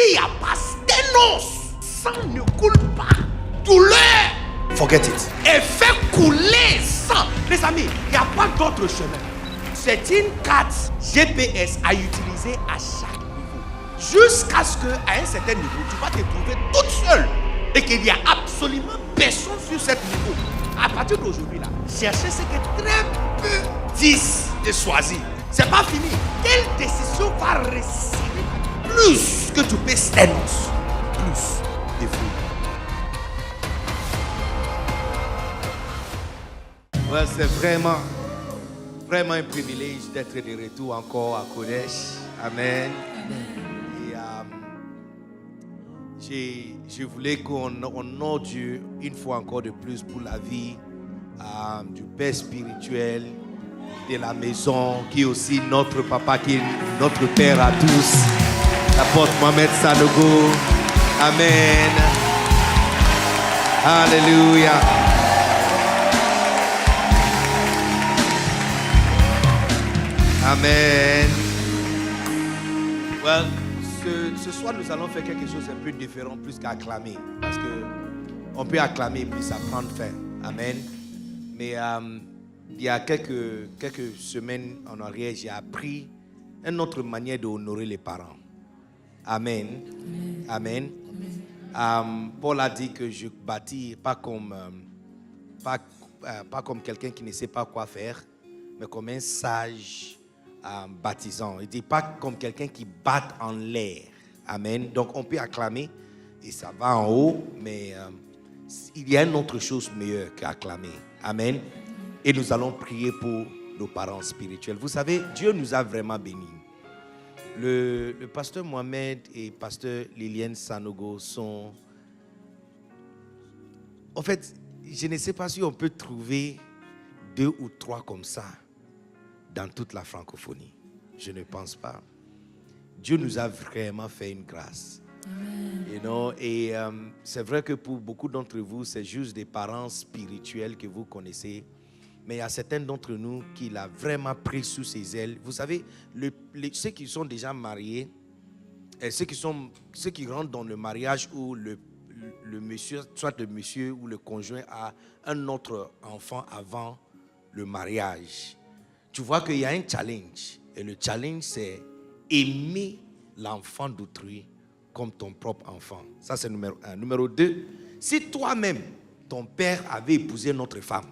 il n'y a pas sténos, sang ne coule pas. Douleur, Forget it. et fait couler sang. Les amis, il n'y a pas d'autre chemin. C'est une carte GPS à utiliser à chaque niveau. Jusqu'à ce qu'à un certain niveau, tu vas te trouver toute seule. Et qu'il n'y a absolument personne sur ce niveau. À partir d'aujourd'hui, là, cherchez ce que très peu disent et choisir. C'est pas fini. Quelle décision va recevoir plus que tu peux sténos? Plus de fruits. Ouais, c'est vraiment un privilège d'être de retour encore à Kodesh. Amen. Et je voulais qu'on honore Dieu une fois encore de plus pour la vie du Père spirituel de la maison, qui est aussi notre papa, qui est notre Père à tous, l'apôtre Mohamed Sanogo. Amen. Alléluia. Amen. Well, ce soir, nous allons faire quelque chose un peu différent, plus qu'acclamer. Parce qu'on peut acclamer puis ça prend fin. Amen. Mais il y a quelques semaines en arrière, j'ai appris une autre manière d'honorer les parents. Amen. Amen. Paul a dit que je bâtis pas comme quelqu'un qui ne sait pas quoi faire, mais comme un sage baptisant. Il dit pas comme quelqu'un qui batte en l'air. Amen. Donc on peut acclamer et ça va en haut, mais il y a une autre chose meilleure qu'acclamer. Amen. Et nous allons prier pour nos parents spirituels. Vous savez, Dieu nous a vraiment bénis. Le pasteur Mohamed et pasteur Liliane Sanogo sont... En fait, je ne sais pas si on peut trouver 2 ou 3 comme ça dans toute la francophonie. Je ne pense pas. Dieu nous a vraiment fait une grâce. You know, et c'est vrai que pour beaucoup d'entre vous, c'est juste des parents spirituels que vous connaissez. Mais il y a certains d'entre nous qui l'ont vraiment pris sous ses ailes. Vous savez, ceux qui sont déjà mariés, et ceux qui rentrent dans le mariage où le monsieur, soit le monsieur ou le conjoint a un autre enfant avant le mariage, tu vois qu'il y a un challenge. Et le challenge, c'est aimer l'enfant d'autrui comme ton propre enfant. Ça, c'est numéro 1. Numéro 2, si toi-même, ton père avait épousé notre femme,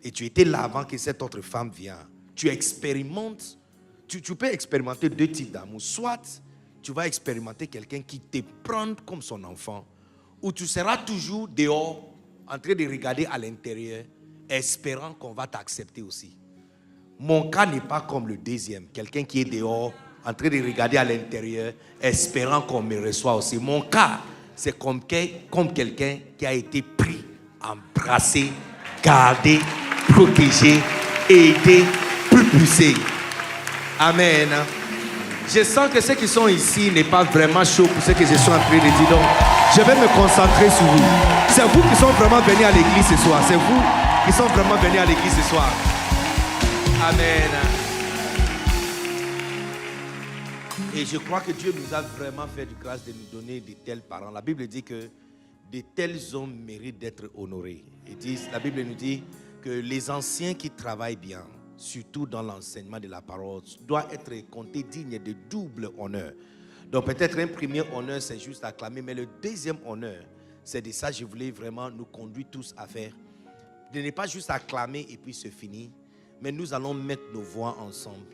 et tu étais là avant que cette autre femme vienne, tu expérimentes, tu peux expérimenter 2 types d'amour. Soit tu vas expérimenter quelqu'un qui te prend comme son enfant, ou tu seras toujours dehors, en train de regarder à l'intérieur, espérant qu'on va t'accepter aussi. Mon cas n'est pas comme le deuxième, quelqu'un qui est dehors, en train de regarder à l'intérieur, espérant qu'on me reçoit aussi. Mon cas, c'est comme quelqu'un qui a été pris, embrassé, gardé, protégé, aidé, propulsé. Amen. Je sens que ceux qui sont ici n'est pas vraiment chaud pour ce que je suis en train de dire. Donc, je vais me concentrer sur vous. C'est vous qui sont vraiment venus à l'église ce soir. C'est vous qui sont vraiment venus à l'église ce soir. Amen. Et je crois que Dieu nous a vraiment fait de grâce de nous donner de tels parents. La Bible dit que de tels hommes méritent d'être honorés. La Bible nous dit que les anciens qui travaillent bien, surtout dans l'enseignement de la parole, doivent être comptés dignes de double honneur. Donc peut-être un premier honneur, c'est juste acclamer, mais le deuxième honneur, c'est de ça que je voulais vraiment nous conduire tous à faire. De ne pas juste acclamer et puis se finir, mais nous allons mettre nos voix ensemble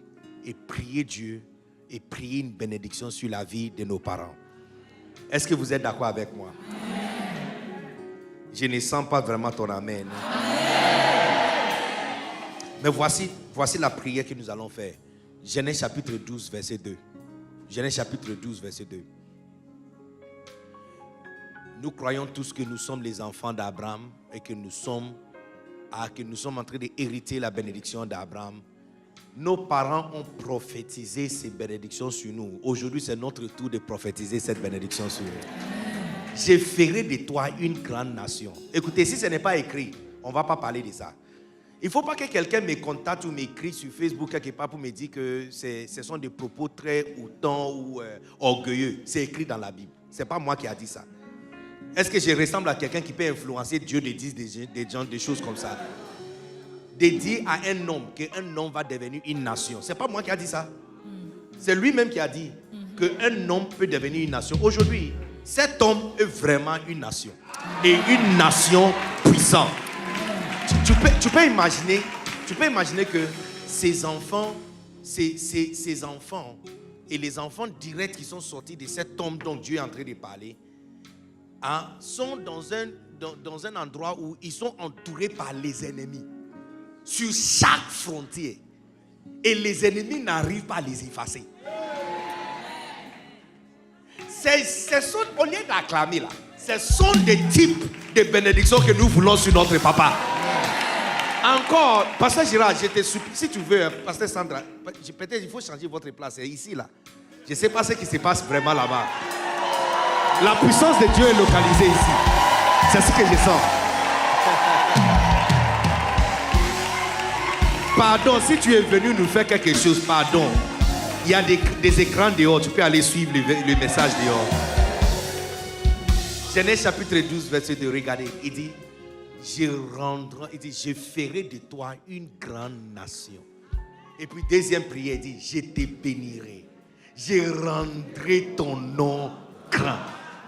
et prier Dieu et prier une bénédiction sur la vie de nos parents. Est-ce que vous êtes d'accord avec moi? Je ne sens pas vraiment ton amen. Mais voici la prière que nous allons faire. Genèse chapitre 12, verset 2. Genèse chapitre 12, verset 2. Nous croyons tous que nous sommes les enfants d'Abraham et que nous sommes en train d'hériter la bénédiction d'Abraham. Nos parents ont prophétisé ces bénédictions sur nous. Aujourd'hui, c'est notre tour de prophétiser cette bénédiction sur nous. Je ferai de toi une grande nation. Écoutez, si ce n'est pas écrit, on ne va pas parler de ça. Il ne faut pas que quelqu'un me contacte ou m'écrit sur Facebook quelque part pour me dire que ce sont des propos très hautains ou orgueilleux. C'est écrit dans la Bible. Ce n'est pas moi qui ai dit ça. Est-ce que je ressemble à quelqu'un qui peut influencer Dieu de dire des gens des choses comme ça? De dire à un homme qu'un homme va devenir une nation. Ce n'est pas moi qui ai dit ça. C'est lui-même qui a dit qu'un homme peut devenir une nation. Aujourd'hui, cet homme est vraiment une nation. Et une nation puissante. Tu peux imaginer que ces enfants et les enfants directs qui sont sortis de cet homme dont Dieu est en train de parler, sont dans un endroit où ils sont entourés par les ennemis. Sur chaque frontière. Et les ennemis n'arrivent pas à les effacer. Au lieu d'acclamer là, ce sont des types de bénédictions que nous voulons sur notre papa. Encore, Pasteur Gérard, je te supplie, si tu veux, Pasteur Sandra, peut-être il faut changer votre place. C'est ici là. Je ne sais pas ce qui se passe vraiment là-bas. La puissance de Dieu est localisée ici. C'est ce que je sens. Pardon, si tu es venu nous faire quelque chose, pardon. Il y a des écrans dehors, tu peux aller suivre le message dehors. Genèse chapitre 12, verset 2, regardez, il dit, je ferai de toi une grande nation. Et puis deuxième prière, il dit, je te bénirai. Je rendrai ton nom grand.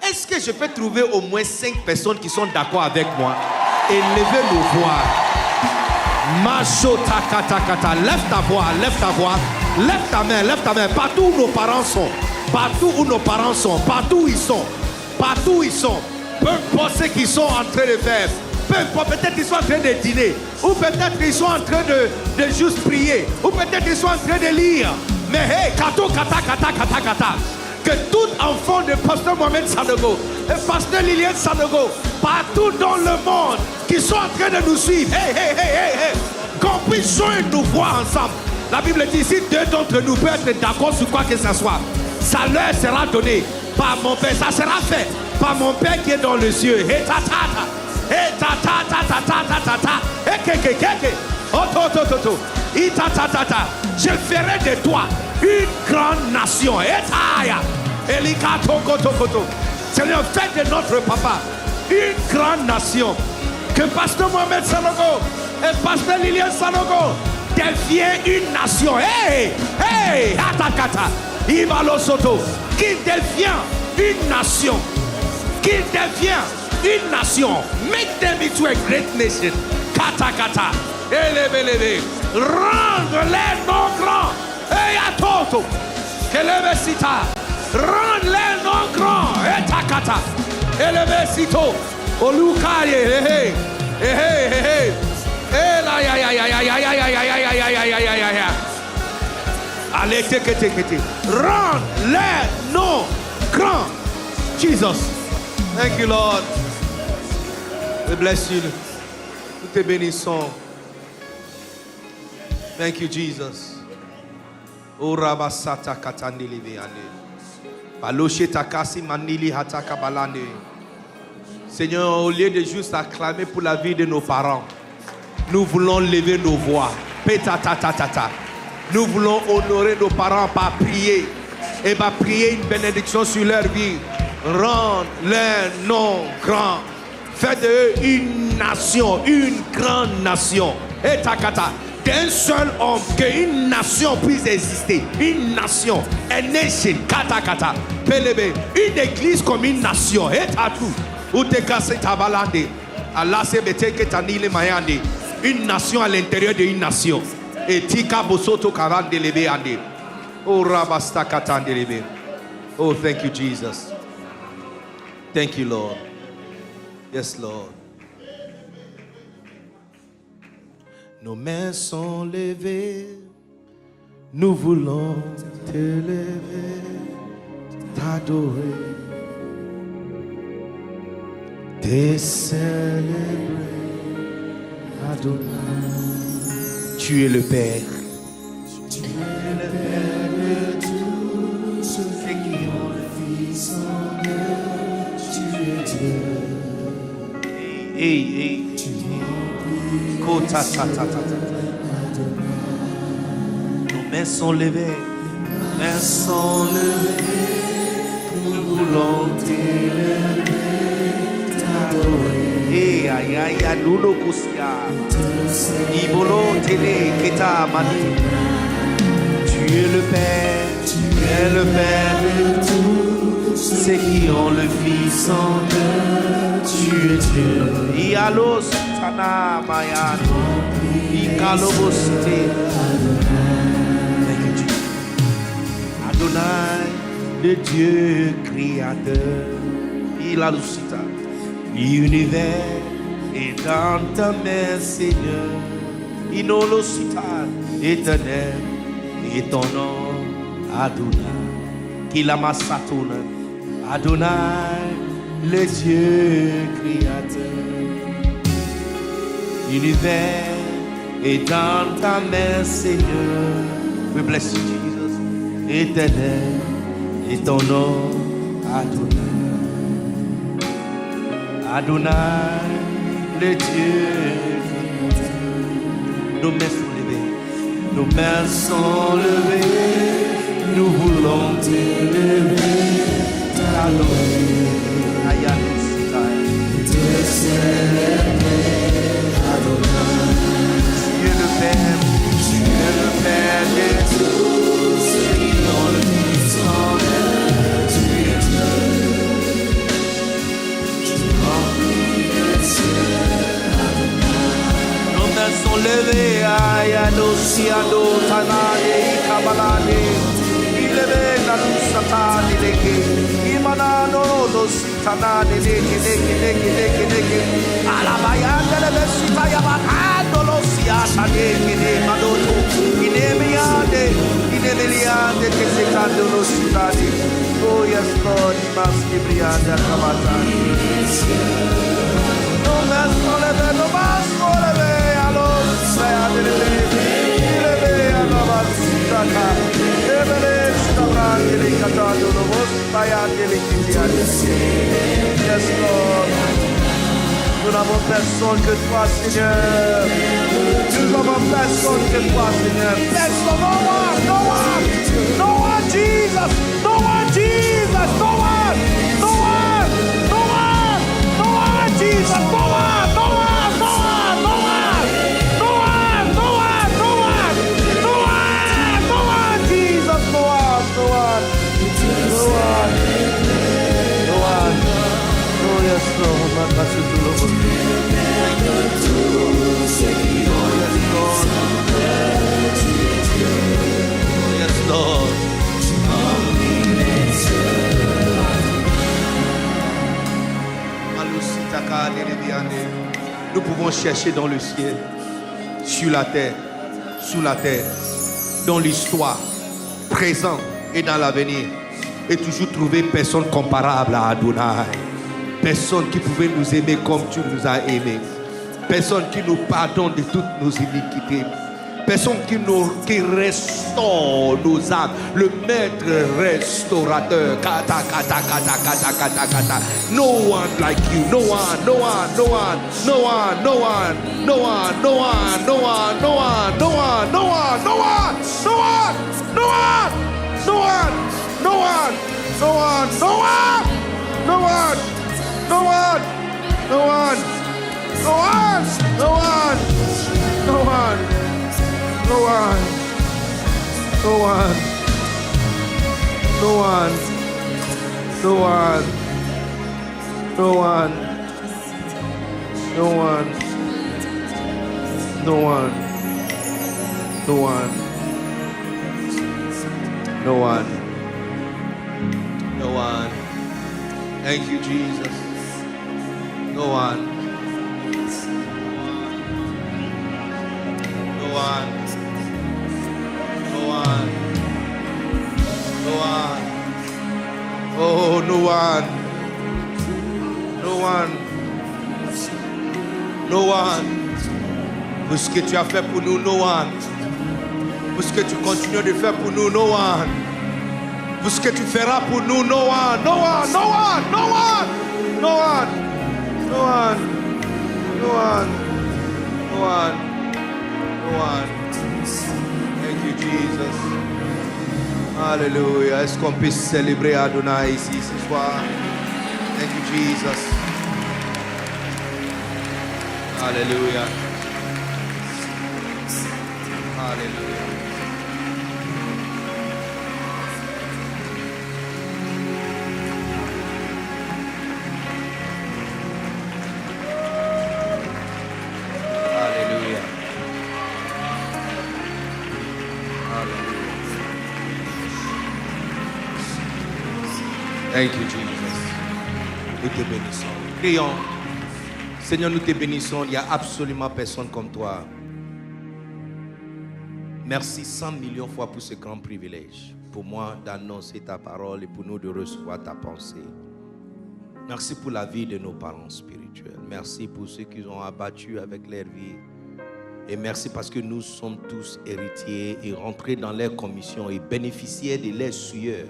Est-ce que je peux trouver au moins 5 personnes qui sont d'accord avec moi? Élevez nos voix. Machota kata kata. Lève ta voix, lève ta voix. Lève ta main, lève ta main. Partout où nos parents sont. Partout où nos parents sont. Partout où ils sont. Partout où ils sont. Peu importe ce qu'ils sont en train de faire. Peu importe, peut-être qu'ils sont en train de dîner. Ou peut-être qu'ils sont en train de juste prier. Ou peut-être qu'ils sont en train de lire. Mais hey, kato kata kata kata kata. Que tout enfant de Pasteur Mohamed Sanogo et Pasteur Liliane Sanogo, partout dans le monde, qui sont en train de nous suivre, qu'on puisse jouer nous voir ensemble. La Bible dit, si 2 d'entre nous peuvent être d'accord sur quoi que ce soit, ça leur sera donné par mon Père, ça sera fait par mon Père qui est dans les cieux. Je ferai de toi une grande nation. Seigneur, fais de notre papa une grande nation. Que Pasteur Mohamed Sanogo et Pasteur Liliane Sanogo deviennent une nation. Atakata, Ibalo Soto, qu'il devient une nation. Qu'il devient une nation. Make them into a great nation. Kata kata, elebe. Rendre-les non grands. Toto. Kelebesita. Rendre-les non grands. Etakata. Elebesito. Olukaye. Allez, teke. Rendre-les non grands. Jesus. Thank you, Lord. We bless you. Nous te bénissons. Thank you, Jesus. O rabasata katandili beane. Baloshe takasi manili hataka balande. Seigneur, au lieu de juste acclamer pour la vie de nos parents, nous voulons lever nos voix. Pétatatata. Nous voulons honorer nos parents par prier. Et par prier une bénédiction sur leur vie. Rends leur nom grand. Fais d'eux une nation, une grande nation. Et takata. D'un seul homme, qu'une nation puisse exister. Une nation, a nation, kata kata. Pelebe, une église comme une nation. Et tatou. Ou te casse tabalande. Allah se bete que tanile mayande. Une nation à l'intérieur d'une nation. Et tika bosoto kavande lebe ande. Oh rabasta katande lebe. Oh, thank you, Jesus. Thank you, Lord. Yes, Lord. Nos mains sont levées, nous voulons t'élever, t'adorer, te célébrer, Adonai. Tu es le Père. Tu es le Père de tous ceux qui ont le Fils en eux. Tu es Dieu. Hey. Tu remplis Kota ta ta ta ta. Nos mains sont levées. Mains sont levées. Nous voulons t'élever, t'adorer. Eh aïe aïe aïe nous nous kosia. Ibolo télé keta mani. Tu es le Père, tu es le Père de tous ceux qui ont le Fils en eux. Tu es Dieu. Ialos tana mayano. Ikalobosite. Thank you, Jesus. Adonai, le Dieu créateur. Ilalusita. L'univers est dans ta main, Seigneur. Inolosita, éternel. Et ton nom, Adonai, Kilamasatuna, Adonai, le Dieu créateur. L'univers est dans ta main, Seigneur. We bless you, Jesus. Éternel, et ton nom, Adonai. Adonai, le Dieu créateur. Nos mains sont levées. Nos mains sont levées, nous voulons t'élever, t'adorer, te célébrer, Adonai. Tu es le Père de tous ceux qui ont le Fils en eux. Tu es Dieu, tu remplis les cieux, Adonai. Nos mains sont levées, Ayano, Siado, Tanade, Kabalade, Ileve, Nalusatani, Leke, Imanano, Tanade, Leke, Alabayanda, Lesitaya, Bakando, Losiata, Leke, Madoto, Inemiade, Inemiade, Kesekando, Lositadi. Oh, yes, Lord, you must be Brianda, Kamatani. No mass for the no mass for the alone, say I did Yes, Lord. Nous n'avons personne que toi, Seigneur. Nous n'avons personne que toi, Seigneur. Personne, no one, no one, no one, Jesus, no one, Jesus, no one, no one, no one, no one, Jesus, no one, no one, no one, no one, no one, no one, no one, no one, no one, Jesus, no one, no one, no one, no one. Oh yes, Lord, my God, to the Lord. Yes, Lord. Nous pouvons chercher dans le ciel, sur la terre, sous la terre, dans l'histoire, présent et dans l'avenir, et toujours trouver personne comparable à Adonai. Personne qui pouvait nous aimer comme tu nous as aimés. Personne qui nous pardonne de toutes nos iniquités. Personne qui restaure nos âmes. Le maître restaurateur. Kata, kata, kata, kata, kata, kata. No one like you. No one, no one, no one, no one, no one, no one, no one, no one, no one, no one, no one, no one, no one, no one, no one, no one, no one, no one, no one. No one, no one, no one, no one, no one, no one, no one, no one, no one, no one, no one, no one, no one, no one, no one. Thank you, Jesus. No one. No one. No one. No one. Oh, no one. No one. No one. Pour ce que tu as fait pour nous, no one. Pour ce que tu continues de faire pour nous, no one. Pour ce que tu feras pour nous, no one. No one. No one. No one. No one. No one, no one, No one. No one. Thank you, Jesus. Alléluia. Est-ce qu'on peut célébrer Adonai ici ce soir? Thank you, Jesus. Alléluia. Alléluia. Alléluia. Alléluia. Thank you, Jesus. Nous te bénissons. Prions. Seigneur, nous te bénissons. Il n'y a absolument personne comme toi. Merci 100 millions de fois pour ce grand privilège. Pour moi d'annoncer ta parole et pour nous de recevoir ta pensée. Merci pour la vie de nos parents spirituels. Merci pour ceux qui ont abattu avec leur vie. Et merci parce que nous sommes tous héritiers et rentrés dans leur commission et bénéficiaires de leur sueur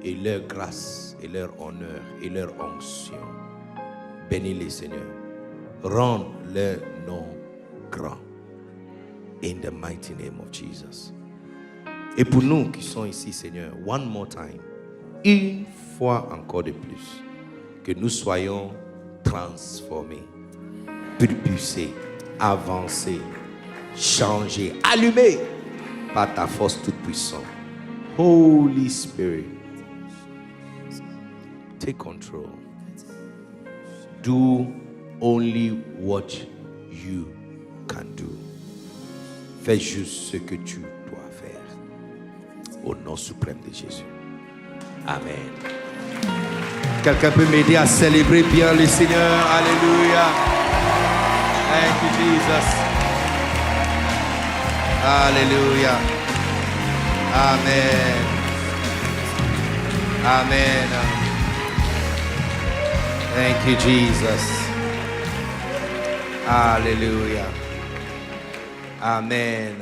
et leur grâce et leur honneur et leur onction. Bénis-les, Seigneur. Rends leur nom grand. In the mighty name of Jesus. Et pour nous qui sommes ici, Seigneur, one more time, une fois encore de plus, que nous soyons transformés, propulsés, avancés, changés, allumés par ta force toute puissante. Holy Spirit, take control. Do only what you can do. Fais juste ce que tu dois faire. Au nom suprême de Jésus. Amen. Quelqu'un peut m'aider à célébrer bien le Seigneur. Alléluia. Thank you, Jesus. Alléluia. Amen. Amen. Thank you, Jesus. Alléluia. Amen.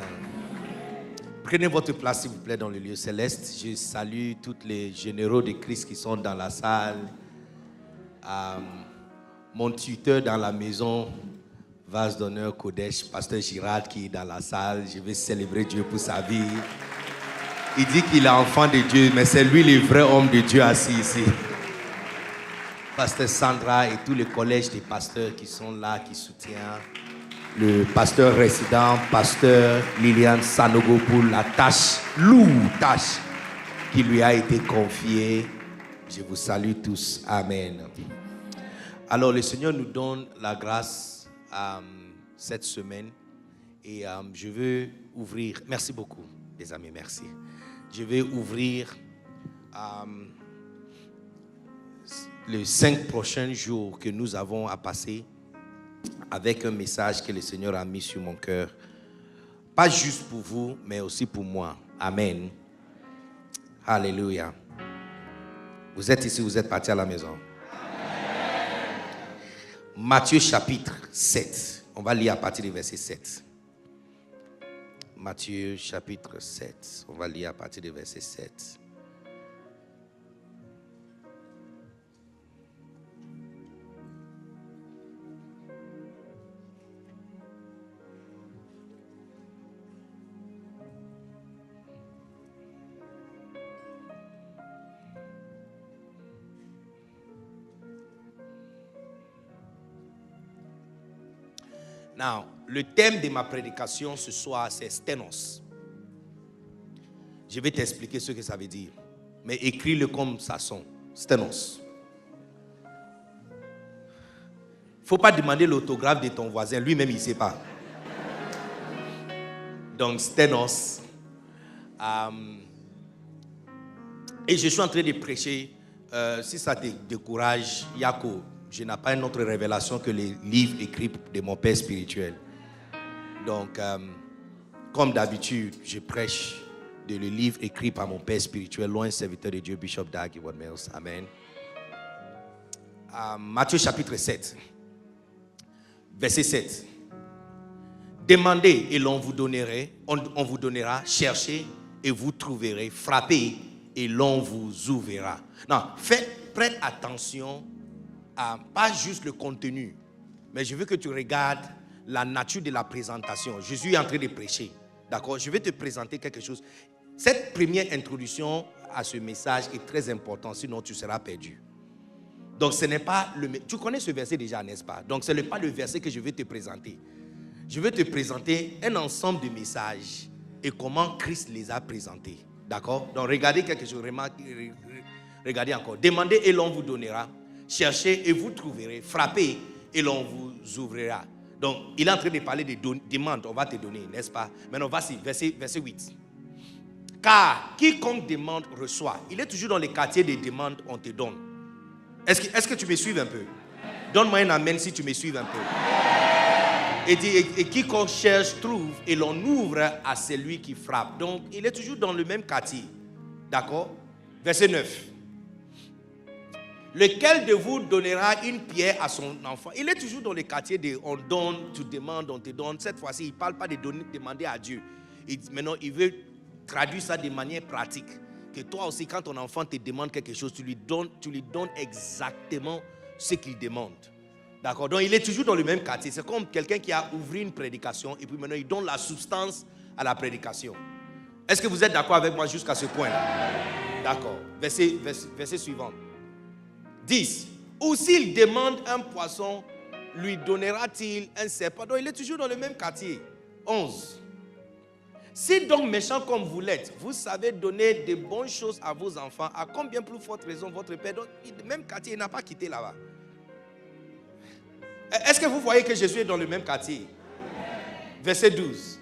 Prenez votre place, s'il vous plaît, dans le lieu céleste. Je salue tous les généraux de Christ qui sont dans la salle. Mon tuteur dans la maison, vase d'honneur Kodesh, pasteur Girard qui est dans la salle. Je vais célébrer Dieu pour sa vie. Il dit qu'il est enfant de Dieu, mais c'est lui le vrai homme de Dieu assis ici. Pasteur Sandra et tous les collèges des pasteurs qui sont là, qui soutiennent. Le pasteur résident, pasteur Liliane Sanogo pour la lourde tâche qui lui a été confiée. Je vous salue tous. Amen. Alors, le Seigneur nous donne la grâce cette semaine et je veux ouvrir. Merci beaucoup, les amis, merci. Je vais ouvrir les 5 prochains jours que nous avons à passer avec un message que le Seigneur a mis sur mon cœur. Pas juste pour vous, mais aussi pour moi. Amen. Alléluia. Vous êtes ici, vous êtes partis à la maison. Amen. Matthieu chapitre 7. On va lire à partir du verset 7. Matthieu chapitre 7. On va lire à partir du verset 7. Now, le thème de ma prédication ce soir, c'est sténos. Je vais t'expliquer ce que ça veut dire. Mais écris-le comme ça sonne. Sténos. Il ne faut pas demander l'autographe de ton voisin. Lui-même, il ne sait pas. Donc, sténos. Et je suis en train de prêcher. Si ça te décourage, Yako, je n'ai pas une autre révélation que les livres écrits de mon père spirituel. Donc, comme d'habitude, je prêche de le livre écrit par mon père spirituel, loin serviteur de Dieu, Bishop Dag Heward Mills. Amen. Matthieu chapitre 7, verset 7. Demandez et l'on vous donnera, cherchez et vous trouverez, frappez et l'on vous ouvrira. Non, prête attention à pas juste le contenu, mais je veux que tu regardes la nature de la présentation. Jésus est en train de prêcher. D'accord? Je vais te présenter quelque chose. Cette première introduction à ce message est très importante, sinon tu seras perdu. Donc ce n'est pas le... Tu connais ce verset déjà, n'est-ce pas? Donc ce n'est pas le verset que je vais te présenter. Je vais te présenter un ensemble de messages et comment Christ les a présentés. D'accord? Donc regardez quelque chose, regardez encore. Demandez et l'on vous donnera. Cherchez et vous trouverez. Frappez et l'on vous ouvrira. Donc il est en train de parler de demande, on va te donner, n'est-ce pas? Maintenant voici, verset 8. Car quiconque demande reçoit. Il est toujours dans les quartiers des demandes, on te donne. Est-ce que tu me suis un peu? Donne-moi un amen si tu me suis un peu. Et dit, et quiconque cherche trouve et l'on ouvre à celui qui frappe. Donc il est toujours dans le même quartier. D'accord? Verset 9. Lequel de vous donnera une pierre à son enfant? Il est toujours dans le quartier de on donne, tu demandes, on te donne. Cette fois-ci, il ne parle pas de demander à Dieu. Maintenant, il veut traduire ça de manière pratique. Que toi aussi, quand ton enfant te demande quelque chose, tu lui donnes exactement ce qu'il demande. D'accord? Donc, il est toujours dans le même quartier. C'est comme quelqu'un qui a ouvert une prédication et puis maintenant, il donne la substance à la prédication. Est-ce que vous êtes d'accord avec moi jusqu'à ce point-là? D'accord. Verset suivant. 10. Ou s'il demande un poisson, lui donnera-t-il un serpent? Donc, il est toujours dans le même quartier. 11. Si donc méchant comme vous l'êtes, vous savez donner de bonnes choses à vos enfants, à combien plus forte raison votre Père? Donc, le même quartier, il n'a pas quitté là-bas. Est-ce que vous voyez que Jésus est dans le même quartier? Verset 12.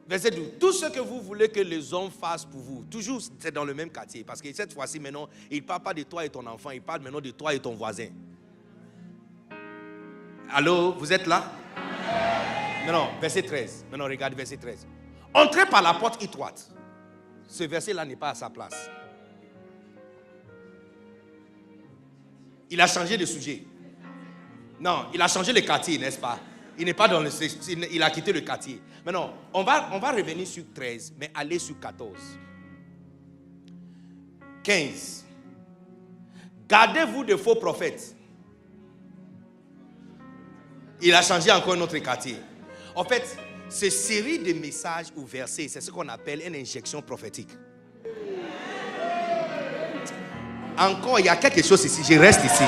Verset 12. Tout ce que vous voulez que les hommes fassent pour vous, toujours c'est dans le même quartier. Parce que cette fois-ci, maintenant, il ne parle pas de toi et ton enfant, il parle maintenant de toi et ton voisin. Allô, vous êtes là? Non, verset 13. Maintenant, regarde verset 13. Entrez par la porte étroite. Ce verset-là n'est pas à sa place. Il a changé de sujet. Non, il a changé le quartier, n'est-ce pas? Il n'est pas dans le... Il a quitté le quartier. Maintenant, on va revenir sur 13, mais aller sur 14. 15. Gardez-vous de faux prophètes. Il a changé encore un autre quartier. En fait, cette série de messages ou versets, c'est ce qu'on appelle une injection prophétique. Encore, il y a quelque chose ici. Je reste ici.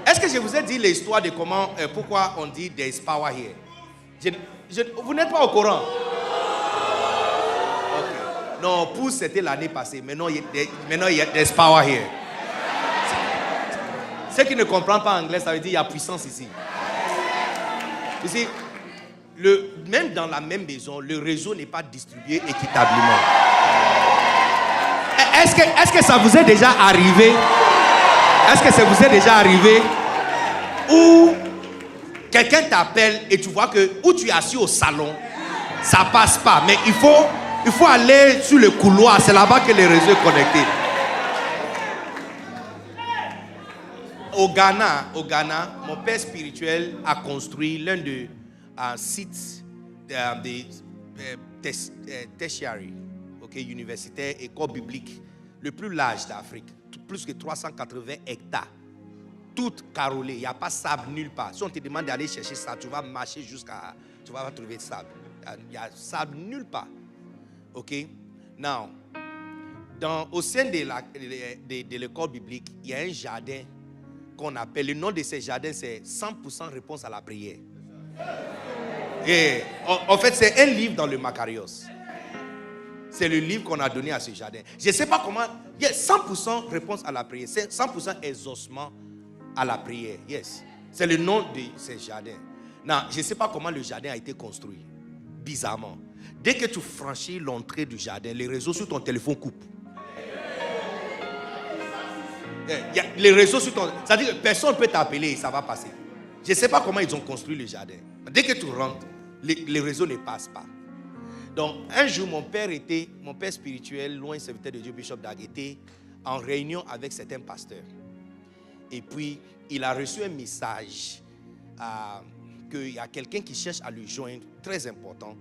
Est-ce que je vous ai dit l'histoire de comment, pourquoi on dit there is power here? Vous n'êtes pas au courant? Okay. Non, pour c'était l'année passée. Maintenant, il y a there's power here. Ceux qui ne comprennent pas anglais, ça veut dire qu'il y a puissance ici. Ici, même dans la même maison, le réseau n'est pas distribué équitablement. Est-ce que ça vous est déjà arrivé? Est-ce que ça vous est déjà arrivé où quelqu'un t'appelle et tu vois que où tu es assis au salon, ça passe pas. Mais il faut aller sur le couloir. C'est là-bas que le réseau est connecté. Au Ghana, mon père spirituel a construit l'un des sites tertiary, universitaire, école biblique, le plus large d'Afrique. Plus que 380 hectares. Tout carrelé. Il n'y a pas de sable nulle part. Si on te demande d'aller chercher ça, tu vas marcher jusqu'à... Tu vas trouver de sable. Il n'y a sable nulle part. OK? Now, au sein de l'école biblique, il y a un jardin qu'on appelle... Le nom de ce jardin, c'est 100% réponse à la prière. Et en fait, c'est un livre dans le Macarios. C'est le livre qu'on a donné à ce jardin. Je ne sais pas comment... Il y a 100% réponse à la prière. C'est 100% exaucement à la prière. Yes. C'est le nom de ce jardin. Non, je ne sais pas comment le jardin a été construit. Bizarrement. Dès que tu franchis l'entrée du jardin, les réseaux sur ton téléphone coupent. Les réseaux sur ton... C'est-à-dire que personne ne peut t'appeler et ça va passer. Je ne sais pas comment ils ont construit le jardin. Dès que tu rentres, les réseaux ne passent pas. Donc, un jour, mon père spirituel, loin serviteur de Dieu, Bishop Dag, était en réunion avec certains pasteurs. Et puis, il a reçu un message qu'il y a quelqu'un qui cherche à lui joindre, très important.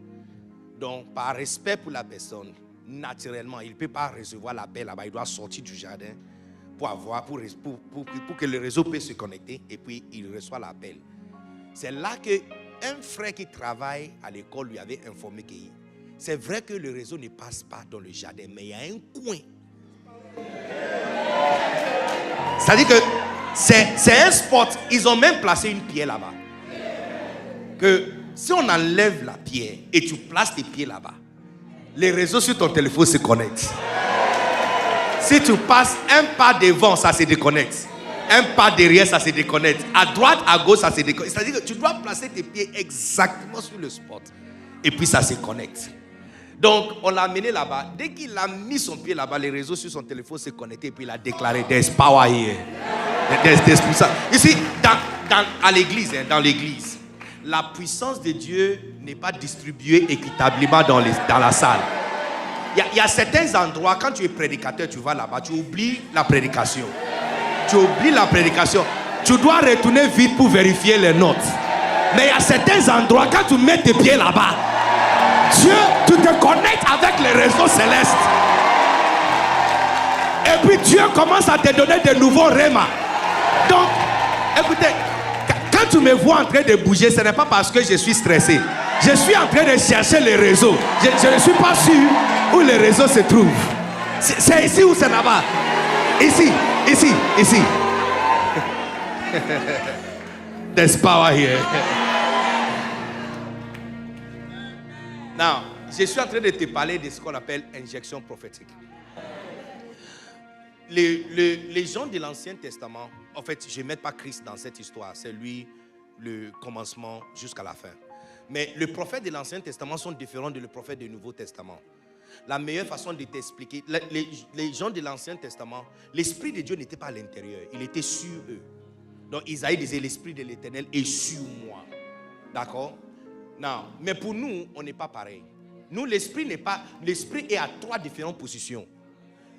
Donc, par respect pour la personne, naturellement, il ne peut pas recevoir l'appel là-bas. Il doit sortir du jardin pour que le réseau puisse se connecter et puis il reçoit l'appel. C'est là que un frère qui travaille à l'école lui avait informé que c'est vrai que le réseau ne passe pas dans le jardin, mais il y a un coin. C'est-à-dire que c'est un spot. Ils ont même placé une pierre là-bas. Que si on enlève la pierre et tu places tes pieds là-bas, les réseaux sur ton téléphone se connectent. Si tu passes un pas devant, ça se déconnecte. Un pas derrière, ça se déconnecte. À droite, à gauche, ça se déconnecte. C'est-à-dire que tu dois placer tes pieds exactement sur le spot. Et puis ça se connecte. Donc, on l'a amené là-bas. Dès qu'il a mis son pied là-bas, les réseaux sur son téléphone se connectaient. Et puis il a déclaré, there's power here. There's puissance. Ici, à l'église, dans l'église, la puissance de Dieu n'est pas distribuée équitablement dans la salle. Il y a certains endroits, quand tu es prédicateur, tu vas là-bas, tu oublies la prédication. Tu oublies la prédication. Tu dois retourner vite pour vérifier les notes. Mais il y a certains endroits, quand tu mets tes pieds là-bas, Dieu, tu te connectes avec les réseaux célestes. Et puis Dieu commence à te donner de nouveaux rémas. Donc, écoutez, quand tu me vois en train de bouger, ce n'est pas parce que je suis stressé. Je suis en train de chercher les réseaux. Je ne suis pas sûr où les réseaux se trouvent. C'est ici ou c'est là-bas? Ici. There's power here. Now, je suis en train de te parler de ce qu'on appelle injection prophétique. Les gens de l'Ancien Testament, en fait, je ne mets pas Christ dans cette histoire. C'est lui le commencement jusqu'à la fin. Mais les prophètes de l'Ancien Testament sont différents de les prophètes du Nouveau Testament. La meilleure façon de t'expliquer, les gens de l'Ancien Testament, l'Esprit de Dieu n'était pas à l'intérieur, il était sur eux. Donc Isaïe disait, l'Esprit de l'Éternel est sur moi. D'accord? Non, mais pour nous, on n'est pas pareil. Nous, l'Esprit est à 3 différentes positions.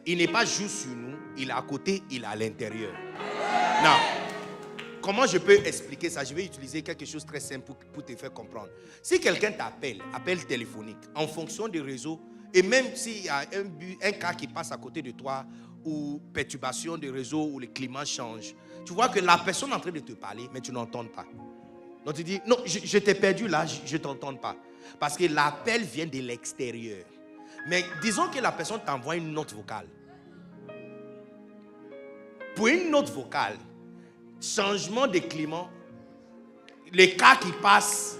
Il n'est pas juste sur nous, il est à côté, il est à l'intérieur. Non. Comment je peux expliquer ça? Je vais utiliser quelque chose de très simple pour te faire comprendre. Si quelqu'un t'appelle, appel téléphonique, en fonction des réseaux, et même s'il y a un cas qui passe à côté de toi, ou perturbation des réseaux, ou le climat change, tu vois que la personne est en train de te parler, mais tu n'entends pas. Donc tu dis, non, je t'ai perdu là, je ne t'entends pas. Parce que l'appel vient de l'extérieur. Mais disons que la personne t'envoie une note vocale. Pour une note vocale, changement de climat, les cas qui passent,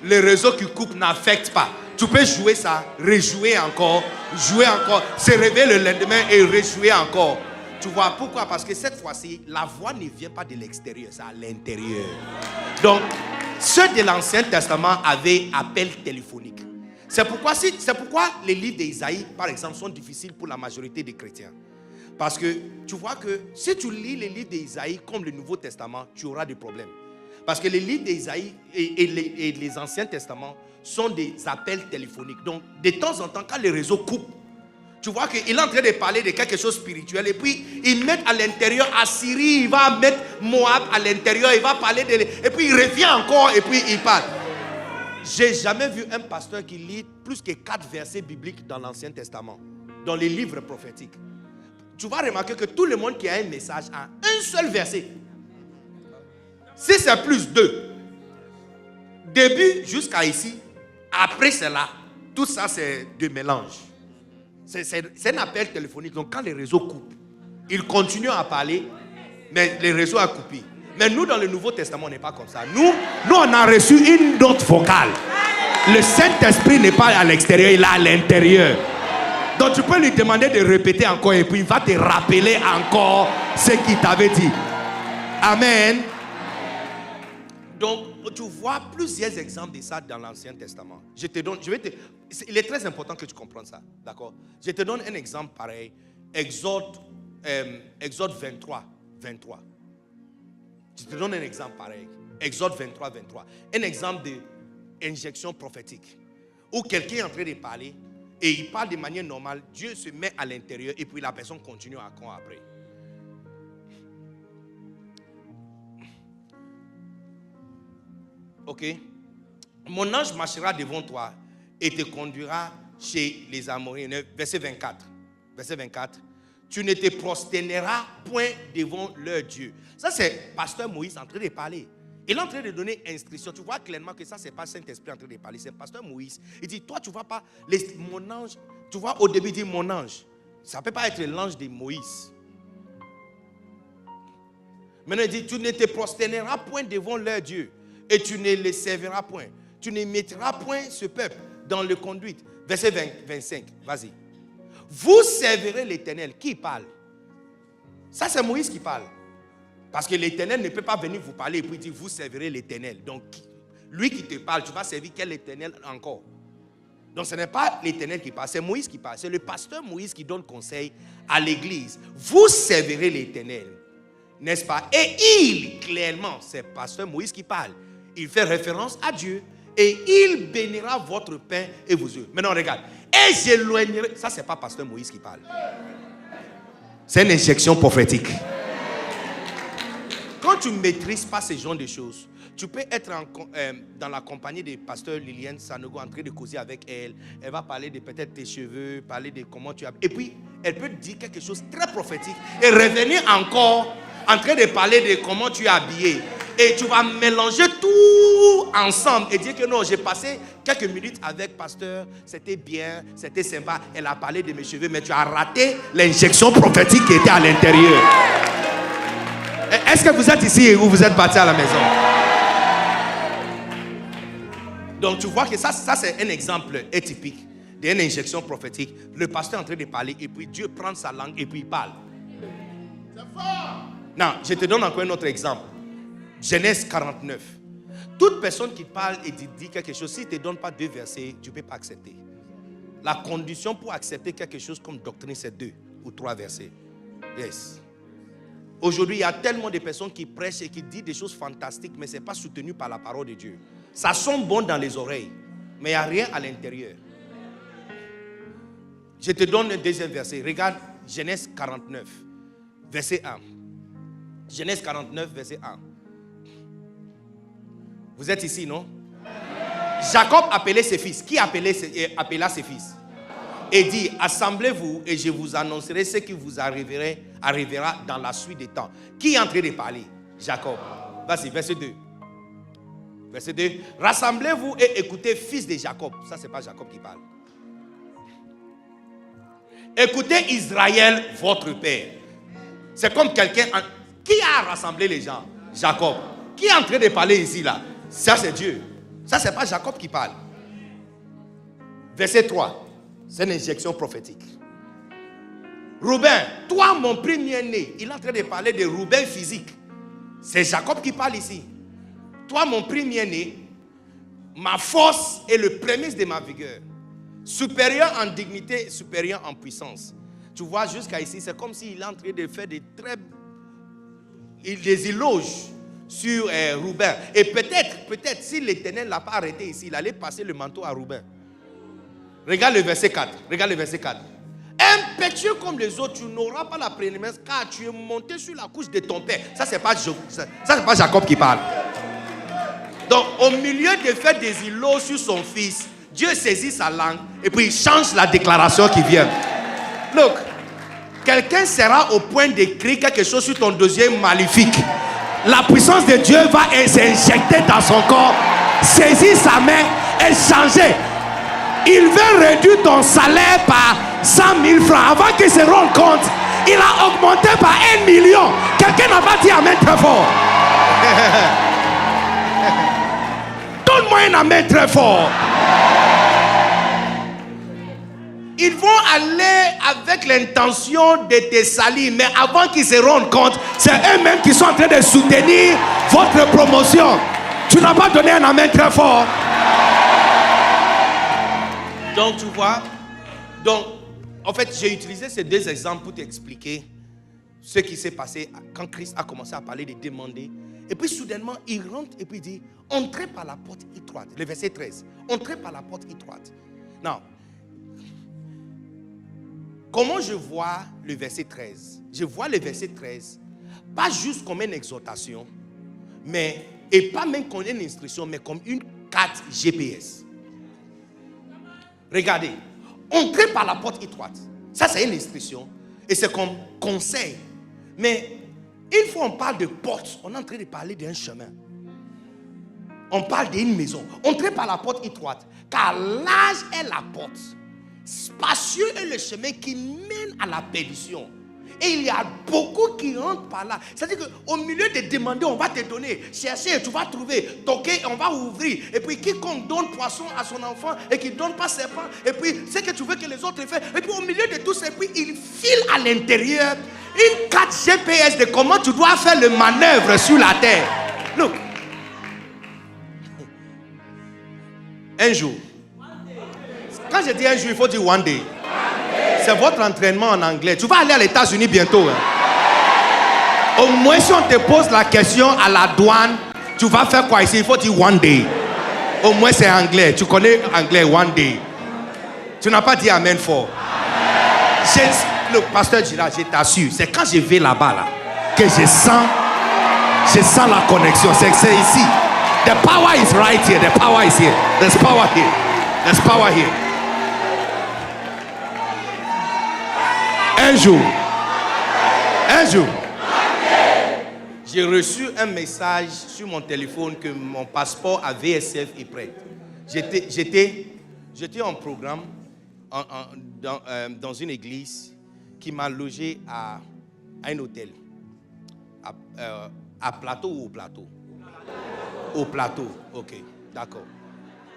les réseaux qui coupent n'affectent pas. Tu peux jouer ça, rejouer encore, se réveiller le lendemain et rejouer encore. Tu vois pourquoi? Parce que cette fois-ci, la voix ne vient pas de l'extérieur, c'est à l'intérieur. Donc, ceux de l'Ancien Testament avaient appel téléphonique. C'est pourquoi les livres d'Isaïe, par exemple, sont difficiles pour la majorité des chrétiens. Parce que tu vois que si tu lis les livres d'Isaïe comme le Nouveau Testament, tu auras des problèmes. Parce que les livres d'Isaïe et les Anciens Testaments sont des appels téléphoniques. Donc, de temps en temps, quand les réseaux coupent, tu vois qu'il est en train de parler de quelque chose de spirituel. Et puis, il met à l'intérieur Assyrie, il va mettre Moab à l'intérieur, il va parler de... Et puis, il revient encore et puis il parle. J'ai jamais vu un pasteur qui lit plus que 4 versets bibliques dans l'Ancien Testament, dans les livres prophétiques. Tu vas remarquer que tout le monde qui a un message a un seul verset. Si c'est plus 2, début jusqu'à ici, après cela, tout ça c'est de mélange. C'est un appel téléphonique. Donc quand les réseaux coupent, ils continuent à parler, mais les réseaux ont coupé. Mais nous dans le Nouveau Testament, on n'est pas comme ça. Nous on a reçu une note vocale. Le Saint-Esprit n'est pas à l'extérieur, il est à l'intérieur. Donc tu peux lui demander de répéter encore et puis il va te rappeler encore ce qu'il t'avait dit. Amen. Donc tu vois plusieurs exemples de ça dans l'Ancien Testament. Il est très important que tu comprennes ça. D'accord? Je te donne un exemple pareil. Exode 23. Je te donne un exemple pareil. Exode 23. Un exemple d'injection prophétique. Où quelqu'un est en train de parler. Et il parle de manière normale, Dieu se met à l'intérieur et puis la personne continue encore après. Ok? Mon ange marchera devant toi et te conduira chez les Amoréens. Verset 24. tu ne te prosterneras point devant leur Dieu. Ça, c'est pasteur Moïse en train de parler. Il est en train de donner instruction. Tu vois clairement que ça, ce n'est pas Saint-Esprit en train de parler. C'est pasteur Moïse. Il dit, toi, tu ne vois pas mon ange. Tu vois, au début, il dit mon ange. Ça ne peut pas être l'ange de Moïse. Maintenant, il dit, tu ne te prosterneras point devant leur Dieu. Et tu ne les serviras point. Tu ne mettras point ce peuple dans le conduite. Verset 25, vas-y. Vous servirez l'Éternel. Qui parle? Ça, c'est Moïse qui parle. Parce que l'Éternel ne peut pas venir vous parler et puis dire, vous servirez l'Éternel. Donc, lui qui te parle, tu vas servir quel Éternel encore? Donc, ce n'est pas l'Éternel qui parle, c'est Moïse qui parle. C'est le pasteur Moïse qui donne conseil à l'église. Vous servirez l'Éternel. N'est-ce pas? Et il, clairement, c'est pasteur Moïse qui parle. Il fait référence à Dieu. Et il bénira votre pain et vos œufs. Maintenant, regarde. Et j'éloignerai. Ça, ce n'est pas pasteur Moïse qui parle. C'est une injection prophétique. Quand tu ne maîtrises pas ce genre de choses, tu peux être dans la compagnie de pasteur Liliane Sanogo en train de causer avec elle. Elle va parler de peut-être tes cheveux, parler de comment tu as. Et puis, elle peut dire quelque chose de très prophétique et revenir encore en train de parler de comment tu es habillé. Et tu vas mélanger tout ensemble et dire que non, j'ai passé quelques minutes avec pasteur, c'était bien, c'était sympa. Elle a parlé de mes cheveux, mais tu as raté l'injection prophétique qui était à l'intérieur. Est-ce que vous êtes ici ou vous êtes parti à la maison? Donc tu vois que ça c'est un exemple atypique d'une injection prophétique. Le pasteur est en train de parler et puis Dieu prend sa langue et puis il parle. C'est fort. Non, je te donne encore un autre exemple. Genèse 49. Toute personne qui parle et dit quelque chose, si ne te donne pas 2 versets, tu ne peux pas accepter. La condition pour accepter quelque chose comme doctrine, c'est 2 ou 3 versets. Yes. Aujourd'hui, il y a tellement de personnes qui prêchent et qui disent des choses fantastiques, mais ce n'est pas soutenu par la parole de Dieu. Ça sonne bon dans les oreilles, mais il n'y a rien à l'intérieur. Je te donne un deuxième verset. Regarde Genèse 49, verset 1. Genèse 49, verset 1. Vous êtes ici, non? Jacob appelait ses fils. Qui appela ses fils? Et dit, assemblez-vous et je vous annoncerai ce qui vous arrivera dans la suite des temps. Qui est en train de parler? Jacob. Vas-y, verset 2. Verset 2. Rassemblez-vous et écoutez, fils de Jacob. Ça, ce n'est pas Jacob qui parle. Écoutez Israël, votre père. C'est comme quelqu'un... Qui a rassemblé les gens? Jacob. Qui est en train de parler ici, là? Ça, c'est Dieu. Ça, ce n'est pas Jacob qui parle. Verset 3. C'est une injection prophétique. Rouben, toi mon premier-né. Il est en train de parler de Rouben physique. C'est Jacob qui parle ici. Toi mon premier-né, ma force est le prémisse de ma vigueur. Supérieur en dignité, supérieur en puissance. Tu vois, jusqu'à ici, c'est comme s'il est en train de faire des éloges sur Rouben. Et peut-être, si l'Éternel ne l'a pas arrêté ici, il allait passer le manteau à Rouben. Regarde le verset 4. Regarde le verset 4. Impétueux comme les autres, tu n'auras pas la prééminence car tu es monté sur la couche de ton père. Ça, c'est pas Jacob qui parle. Donc, au milieu de faire des îlots sur son fils, Dieu saisit sa langue et puis il change la déclaration qui vient. Look, quelqu'un sera au point d'écrire quelque chose sur ton deuxième maléfique. La puissance de Dieu va s'injecter dans son corps, saisir sa main et changer. Il veut réduire ton salaire par 100 000 francs. Avant qu'il se rende compte, il a augmenté par 1 million. Quelqu'un n'a pas dit amen très fort. Donne-moi un amen très fort. Ils vont aller avec l'intention de te salir, mais avant qu'ils se rendent compte, c'est eux-mêmes qui sont en train de soutenir votre promotion. Tu n'as pas donné un amen très fort. Donc, tu vois, en fait, j'ai utilisé ces 2 exemples pour t'expliquer ce qui s'est passé quand Christ a commencé à parler de demander. Et puis, soudainement, il rentre et puis il dit, entrez par la porte étroite. Le verset 13. Entrez par la porte étroite. Non. Comment je vois le verset 13? Je vois le verset 13, pas juste comme une exhortation, et pas même comme une instruction, mais comme une carte GPS. Regardez, entrez par la porte étroite. Ça, c'est une instruction. Et c'est comme conseil. Mais une fois on parle de porte, on est en train de parler d'un chemin. On parle d'une maison. Entrez par la porte étroite, car large est la porte. Spacieux est le chemin qui mène à la perdition. Et il y a beaucoup qui rentrent par là. C'est-à-dire qu'au milieu de demander, on va te donner. Chercher, tu vas trouver. Toquer, on va ouvrir. Et puis quiconque donne poisson à son enfant et qui ne donne pas serpent, et puis c'est que tu veux que les autres fassent. Et puis au milieu de tout ça, puis il file à l'intérieur une carte GPS de comment tu dois faire le manœuvre sur la terre. Look. Un jour. Quand je dis un jour, il faut dire one day. C'est votre entraînement en anglais. Tu vas aller à l'États-Unis bientôt. Hein? Au moins, si on te pose la question à la douane, tu vas faire quoi ici? Il faut dire one day. Au moins, c'est anglais. Tu connais anglais, one day. Tu n'as pas dit amen fort. Le pasteur Girard, je t'assure, c'est quand je vais là-bas là, que je sens la connexion. C'est ici. The power is right here. The power is here. There's power here. There's power here. Un jour, j'ai reçu un message sur mon téléphone que mon passeport à VSF est prêt. J'étais en programme dans une église qui m'a logé à un hôtel. À Plateau ou au Plateau? Au Plateau, ok, d'accord.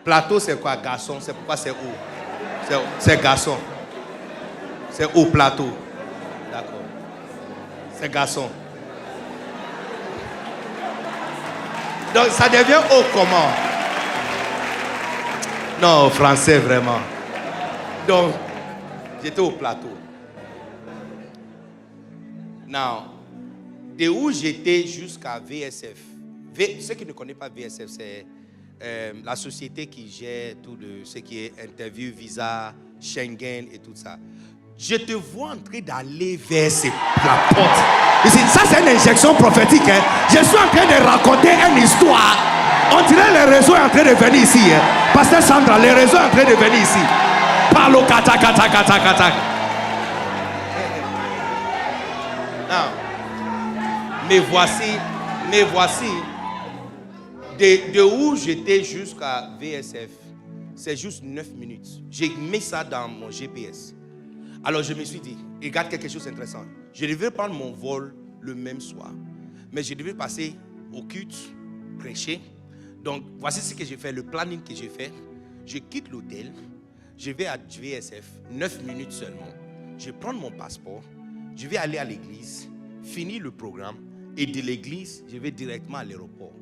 Plateau, c'est quoi? Garçon, c'est pourquoi c'est haut? C'est garçon. C'est au Plateau. D'accord. C'est garçon. Donc ça devient haut comment? Non, français vraiment. Donc, j'étais au Plateau. Now, de où j'étais jusqu'à VSF. Ceux qui ne connaissent pas VSF, c'est la société qui gère tout ce qui est interview, visa, Schengen et tout ça. Je te vois en train d'aller vers la porte. Ici, ça c'est une injection prophétique. Hein. Je suis en train de raconter une histoire. On dirait le réseau est en train de venir ici. Hein. Pasteur Sandra, le réseau est en train de venir ici. Parlo kata kata kata kata. Mais voici. De où j'étais jusqu'à VSF, c'est juste 9 minutes. J'ai mis ça dans mon GPS. Alors je me suis dit, regarde quelque chose d'intéressant. Je devais prendre mon vol le même soir. Mais je devais passer au culte, prêcher. Donc voici ce que j'ai fait, le planning que j'ai fait. Je quitte l'hôtel, je vais à VSF, 9 minutes seulement. Je prends mon passeport, je vais aller à l'église, finir le programme. Et de l'église, je vais directement à l'aéroport.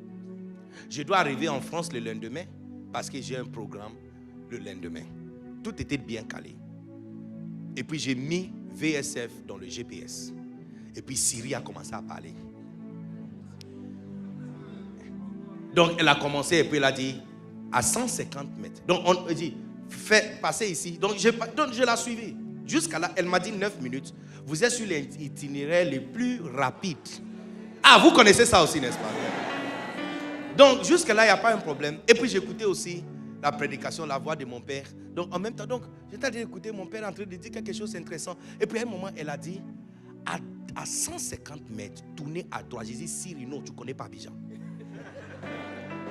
Je dois arriver en France le lendemain parce que j'ai un programme le lendemain. Tout était bien calé. Et puis j'ai mis VSF dans le GPS. Et puis Siri a commencé à parler. Donc elle a commencé et puis elle a dit à 150 mètres. Donc on a dit, fais passer ici. Donc je l'ai suivi. Jusqu'à là, elle m'a dit 9 minutes. Vous êtes sur l'itinéraire le plus rapide. Ah, vous connaissez ça aussi, n'est-ce pas? Donc jusqu'à là, il n'y a pas un problème. Et puis j'écoutais aussi la prédication, la voix de mon père. Donc en même temps, j'étais en train d'écouter mon père en train de dire quelque chose d'intéressant. Et puis à un moment, elle a dit, à 150 mètres, tournez à droite. J'ai dit, Siri, non, tu ne connais pas Abidjan.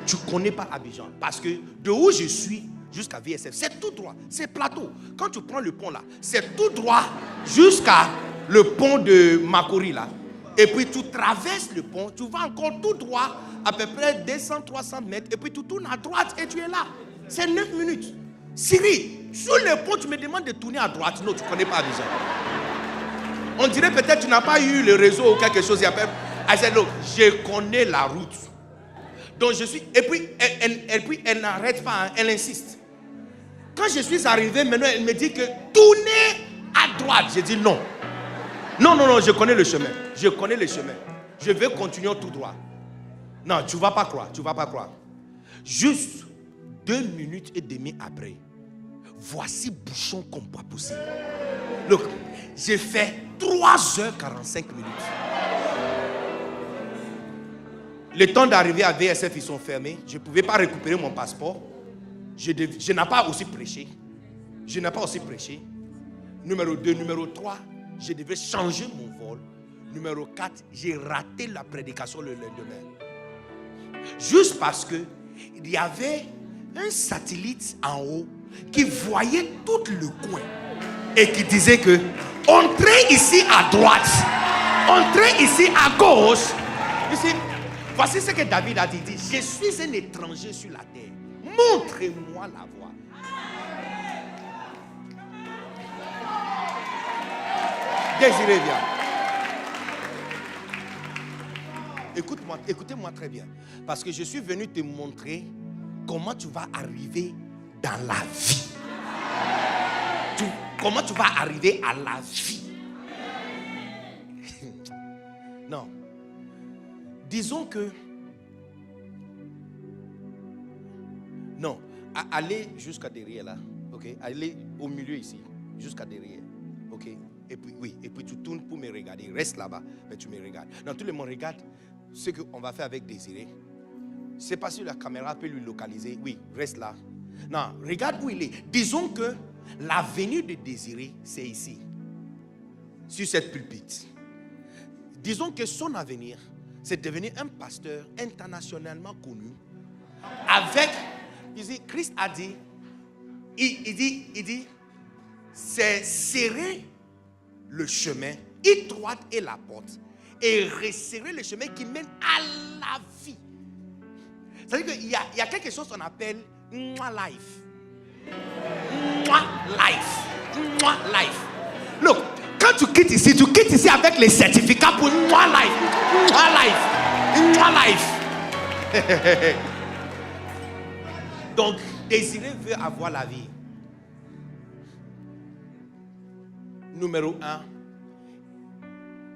Tu ne connais pas Abidjan. Parce que de où je suis jusqu'à VSF, c'est tout droit. C'est plateau. Quand tu prends le pont là, c'est tout droit jusqu'à le pont de Makori là. Et puis tu traverses le pont, tu vas encore tout droit, à peu près 200-300 mètres, et puis tu tournes à droite et tu es là. C'est 9 minutes. Siri, sur le pont, tu me demandes de tourner à droite. Non, tu ne connais pas Abidjan. On dirait peut-être que tu n'as pas eu le réseau ou quelque chose. I said, look, je connais la route. Donc je suis. Et puis elle n'arrête pas, hein, elle insiste. Quand je suis arrivé, maintenant, elle me dit que tournez à droite. J'ai dit non. Non, je connais le chemin. Je connais le chemin. Je vais continuer tout droit. Non, tu ne vas pas croire. Juste 2 minutes et demie après, voici bouchon comme pas possible. Look, j'ai fait 3h45 minutes. Le temps d'arriver à VSF, ils sont fermés. Je ne pouvais pas récupérer mon passeport. Je n'ai pas aussi prêché. Numéro 2, numéro 3. je devais changer mon vol. Numéro 4, j'ai raté la prédication le lendemain. Juste parce que il y avait un satellite en haut qui voyait tout le coin et qui disait que entrez ici à droite, entrez ici à gauche. Ici, voici ce que David a dit. Il dit, je suis un étranger sur la terre. Montrez-moi la voie. Désiré, viens. Écoutez-moi très bien. Parce que je suis venu te montrer comment tu vas arriver dans la vie. Comment tu vas arriver à la vie. Non. Disons que... Non. Allez jusqu'à derrière là. Ok. Allez au milieu ici. Jusqu'à derrière. Ok. Et puis, oui. Et puis tu tournes pour me regarder. Reste là-bas. Mais tu me regardes. Non, tout le monde regarde ce qu'on va faire avec Désiré. Je ne sais pas si la caméra peut lui localiser. Oui, reste là. Non, regarde où il est. Disons que l'avenir de Désiré, c'est ici. Sur cette pulpite. Disons que son avenir, c'est de devenir un pasteur internationalement connu. Avec, Christ a dit, il dit, c'est serrer le chemin, étroite est la porte, et resserrer le chemin qui mène à la vie. C'est-à-dire qu'il y a quelque chose qu'on appelle life. Life. Look, quand tu quittes ici avec les certificats pour life. Donc, Désiré veut avoir la vie. Numéro 1,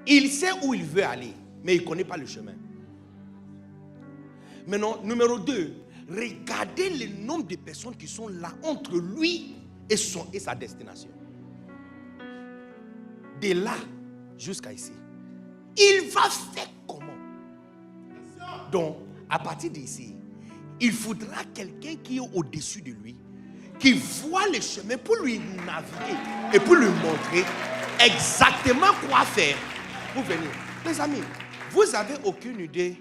il sait où il veut aller, mais il ne connaît pas le chemin. Maintenant, numéro 2, regardez le nombre de personnes qui sont là entre lui et sa destination. De là jusqu'à ici. Il va faire comment? Donc, à partir d'ici, il faudra quelqu'un qui est au-dessus de lui, qui voit le chemin pour lui naviguer et pour lui montrer exactement quoi faire pour venir. Les amis, vous n'avez aucune idée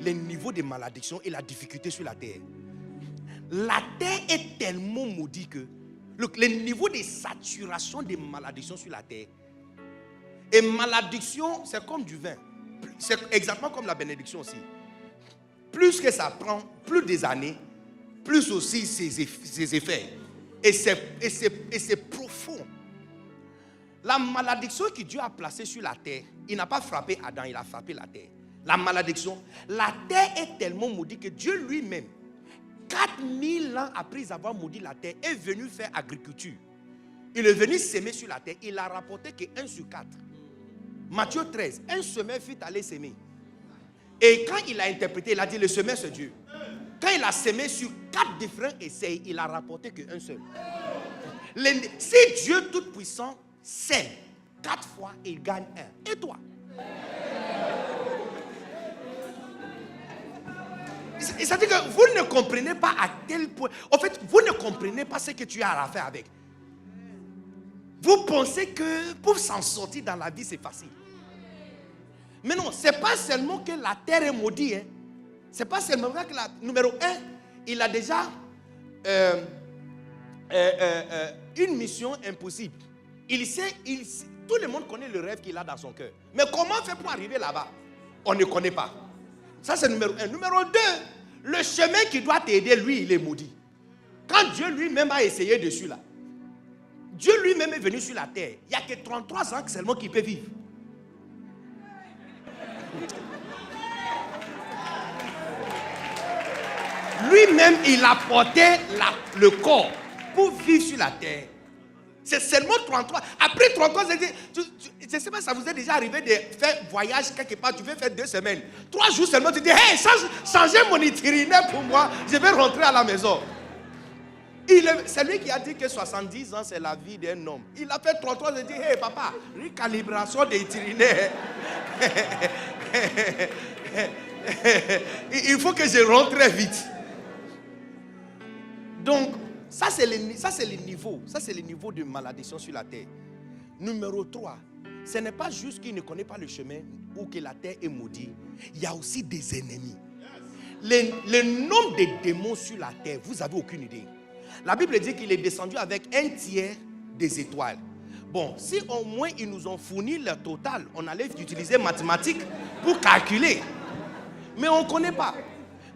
le niveau de malédiction et la difficulté sur la terre. La terre est tellement maudite que le niveau de saturation de malédiction sur la terre. Et malédiction, c'est comme du vin. C'est exactement comme la bénédiction aussi. Plus que ça prend, plus des années, plus aussi ses effets. Et c'est profond. La malédiction que Dieu a placée sur la terre, il n'a pas frappé Adam, il a frappé la terre. La malédiction, la terre est tellement maudite que Dieu lui-même, 4000 ans après avoir maudit la terre, est venu faire agriculture. Il est venu s'aimer sur la terre. Il a rapporté que 1 sur 4. Matthieu 13, un semeur fut allé s'aimer. Et quand il a interprété, il a dit le semeur c'est Dieu. Quand il a semé sur 4 différents essais, il a rapporté qu'un seul. Si Dieu Tout-Puissant sème 4 fois, il gagne 1. Et toi? C'est-à-dire que vous ne comprenez pas à quel point... En fait, vous ne comprenez pas ce que tu as à faire avec. Vous pensez que pour s'en sortir dans la vie, c'est facile. Mais non, ce n'est pas seulement que la terre est maudite. Hein. Ce n'est pas seulement que numéro 1, il a déjà une mission impossible. Tout le monde connaît le rêve qu'il a dans son cœur. Mais comment faire pour arriver là-bas? On ne connaît pas. Ça, c'est numéro 1. Numéro 2, le chemin qui doit t'aider, lui, il est maudit. Quand Dieu lui-même a essayé dessus là, Dieu lui-même est venu sur la terre. Il n'y a que 33 ans seulement qu'il peut vivre. Lui-même, il a porté le corps pour vivre sur la terre. C'est seulement 33. Après 33, je ne sais pas, ça vous est déjà arrivé de faire voyage quelque part, tu veux faire 2 semaines. 3 jours seulement, tu dis, hey, changez mon itinéraire pour moi, je vais rentrer à la maison. C'est lui qui a dit que 70 ans, c'est la vie d'un homme. Il a fait 33 ans, il a dit, hey papa, recalibration d'itinéraire. Il faut que je rentre très vite. Donc, ça c'est le niveau. Ça c'est le niveau de malédiction sur la terre. Numéro 3, ce n'est pas juste qu'il ne connaît pas le chemin ou que la terre est maudite. Il y a aussi des ennemis. Le nombre de démons sur la terre, vous n'avez aucune idée. La Bible dit qu'il est descendu avec 1/3 des étoiles. Bon, si au moins ils nous ont fourni le total, on allait utiliser mathématiques pour calculer. Mais on ne connaît pas.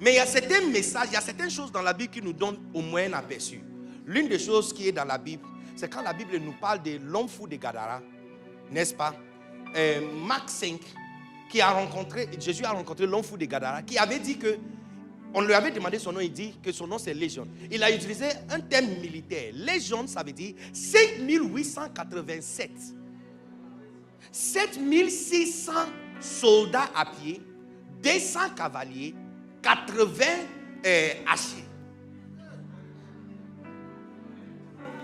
Mais il y a certains messages, il y a certaines choses dans la Bible qui nous donnent au moins un aperçu. L'une des choses qui est dans la Bible, c'est quand la Bible nous parle de l'homme fou de Gadara, n'est-ce pas? Marc 5, Jésus a rencontré l'homme fou de Gadara, qui avait dit que, on lui avait demandé son nom, il dit que son nom c'est Légion. Il a utilisé un terme militaire. Légion, ça veut dire 5887. 7600 soldats à pied, 200 cavaliers, 80 archers.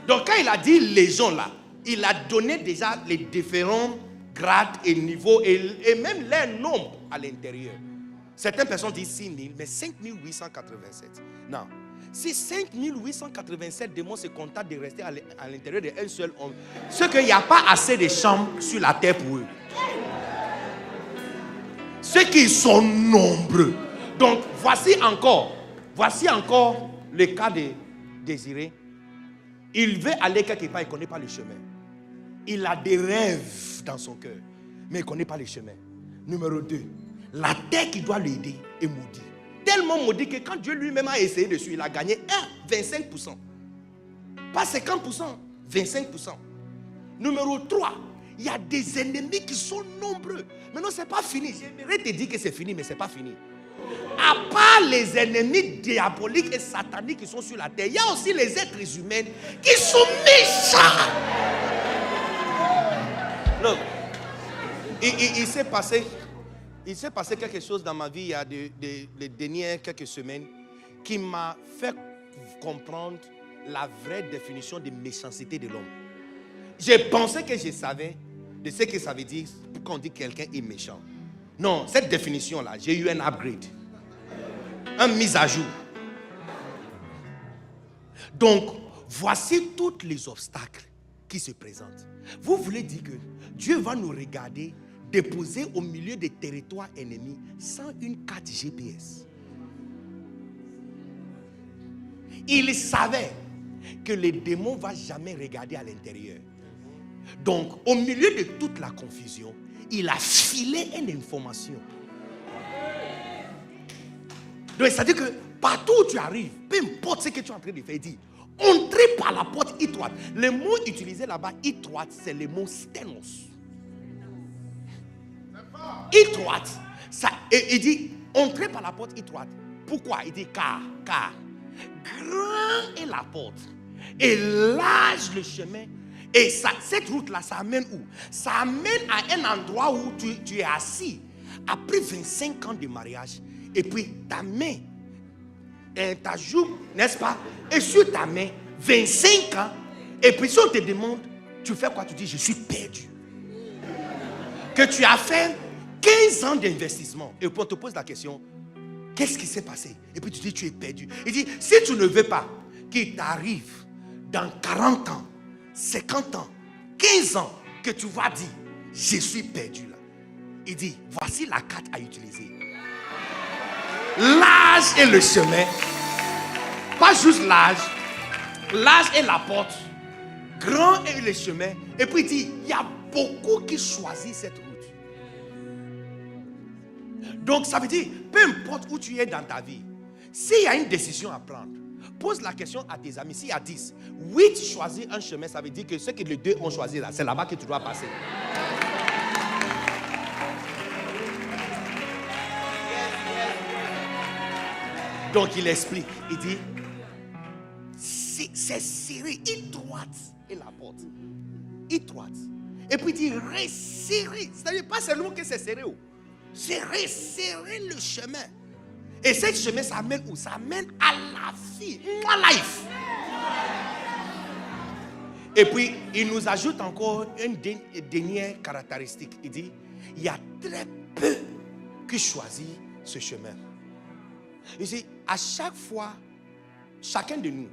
Donc quand il a dit légion là, il a donné déjà les différents grades et niveaux et même leur nombre à l'intérieur. Certaines personnes disent 6 000, mais 5887. Non. Si 5887 démons se contentent de rester à l'intérieur d'un seul homme, c'est qu'il n'y a pas assez de chambres sur la terre pour eux. Ceux qui sont nombreux. Donc voici encore le cas de Désiré. Il veut aller quelque part, il ne connaît pas le chemin. Il a des rêves dans son cœur, mais il ne connaît pas le chemin. Numéro 2, la terre qui doit l'aider est maudite. Tellement maudit que quand Dieu lui-même a essayé dessus, il a gagné 25%. Pas 50%, 25%. Numéro 3, il y a des ennemis qui sont nombreux. Mais non, ce n'est pas fini. J'aimerais te dire que c'est fini, mais ce n'est pas fini. À part les ennemis diaboliques et sataniques qui sont sur la terre, il y a aussi les êtres humains qui sont méchants. Non. Il s'est passé quelque chose dans ma vie il y a les dernières quelques semaines qui m'a fait comprendre la vraie définition de méchanceté de l'homme. J'ai pensé que je savais de ce que ça veut dire quand on dit que quelqu'un est méchant. Non, cette définition-là, j'ai eu un upgrade. Une mise à jour. Donc, voici tous les obstacles qui se présentent. Vous voulez dire que Dieu va nous regarder déposer au milieu des territoires ennemis sans une carte GPS. Il savait que les démons ne vont jamais regarder à l'intérieur. Donc, au milieu de toute la confusion, il a filé une information. Donc, c'est-à-dire que partout où tu arrives, peu importe ce que tu es en train de faire, dit, entrez par la porte étroite. Le mot utilisé là-bas, étroite, c'est le mot sténos. Étroite, ça, et il dit, entrez par la porte étroite. Pourquoi? Il dit, car grand est la porte et large le chemin. Et ça, cette route-là, ça amène où? Ça amène à un endroit où tu es assis après 25 ans de mariage. Et puis ta main, ta joue, n'est-ce pas? Et sur ta main, 25 ans. Et puis si on te demande, tu fais quoi? Tu dis, je suis perdu. Que tu as fait 15 ans d'investissement. Et puis on te pose la question, qu'est-ce qui s'est passé? Et puis tu dis, tu es perdu. Il dit, si tu ne veux pas qu'il t'arrive dans 40 ans, 50 ans, 15 ans, que tu vas dire, je suis perdu là. Il dit, voici la carte à utiliser. L'âge est le chemin. Pas juste l'âge. L'âge est la porte. Grand est le chemin. Et puis il dit, il y a beaucoup qui choisissent cette route. Donc ça veut dire, peu importe où tu es dans ta vie, s'il y a une décision à prendre, pose la question à tes amis. S'il y a 10, 8 choisissent un chemin, ça veut dire que ceux que les 2 ont choisi là, c'est là-bas que tu dois passer. Donc il explique, il dit, c'est serré, étroite est la porte. Étroite. Et puis il dit, resserré. C'est-à-dire pas seulement que c'est serré. C'est resserrer le chemin. Et ce chemin, ça amène où? Ça amène à la vie, à life. Et puis, il nous ajoute encore une dernière caractéristique. Il dit, il y a très peu qui choisissent ce chemin. Ici, à chaque fois, chacun de nous,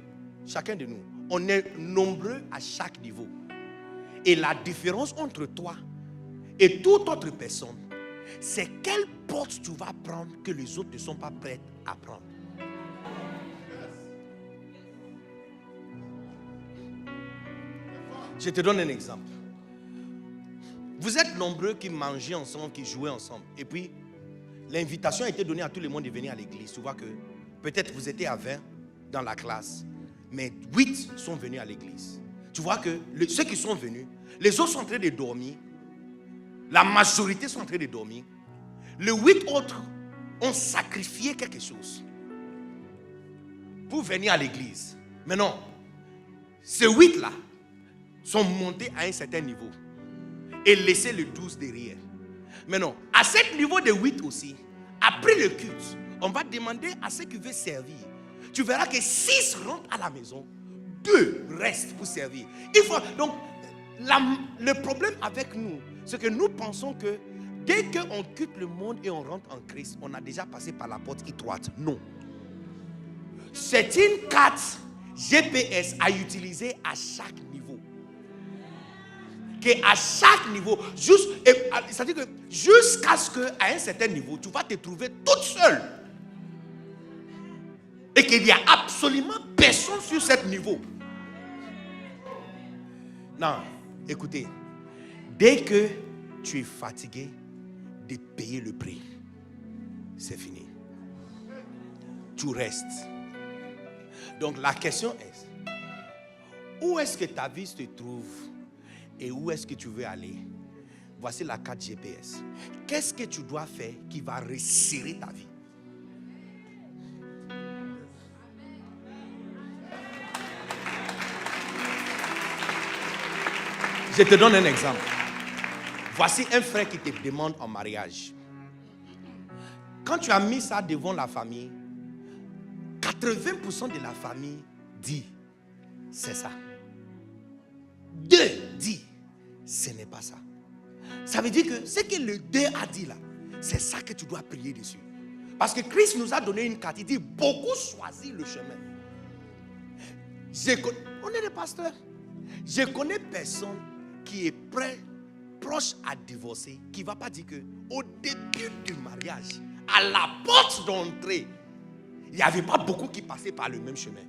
on est nombreux à chaque niveau. Et la différence entre toi et toute autre personne, c'est quelle porte tu vas prendre que les autres ne sont pas prêts à prendre. Je te donne un exemple. Vous êtes nombreux qui mangeaient ensemble, qui jouaient ensemble. Et puis, l'invitation a été donnée à tout le monde de venir à l'église. Tu vois que peut-être vous étiez à 20 dans la classe, mais 8 sont venus à l'église. Tu vois que ceux qui sont venus, les autres sont en train de dormir. La majorité sont en train de dormir. Les 8 autres ont sacrifié quelque chose pour venir à l'église. Mais non, ces 8-là sont montés à un certain niveau et laissé le 12 derrière. Mais non, à ce niveau de 8 aussi, après le culte, on va demander à ceux qui veulent servir. Tu verras que 6 rentrent à la maison, 2 restent pour servir. Donc, le problème avec nous, c'est que nous pensons que dès qu'on quitte le monde et on rentre en Christ, on a déjà passé par la porte étroite. Non. C'est une carte GPS à utiliser à chaque niveau. À chaque niveau, c'est-à-dire que jusqu'à ce qu'à un certain niveau, tu vas te trouver toute seule. Et qu'il n'y a absolument personne sur ce niveau. Non, écoutez, dès que tu es fatigué de payer le prix, c'est fini. Tu restes. Donc la question est, où est-ce que ta vie se trouve et où est-ce que tu veux aller? Voici la carte GPS. Qu'est-ce que tu dois faire qui va resserrer ta vie? Je te donne un exemple. Voici un frère qui te demande en mariage. Quand tu as mis ça devant la famille, 80% de la famille dit, c'est ça. 2 dit, ce n'est pas ça. Ça veut dire que ce que le 2 a dit là, c'est ça que tu dois prier dessus. Parce que Christ nous a donné une carte. Il dit, beaucoup choisissent le chemin. On est des pasteurs. Je connais personne qui est proche à divorcer, qui ne va pas dire que au début du mariage, à la porte d'entrée, il n'y avait pas beaucoup qui passaient par le même chemin.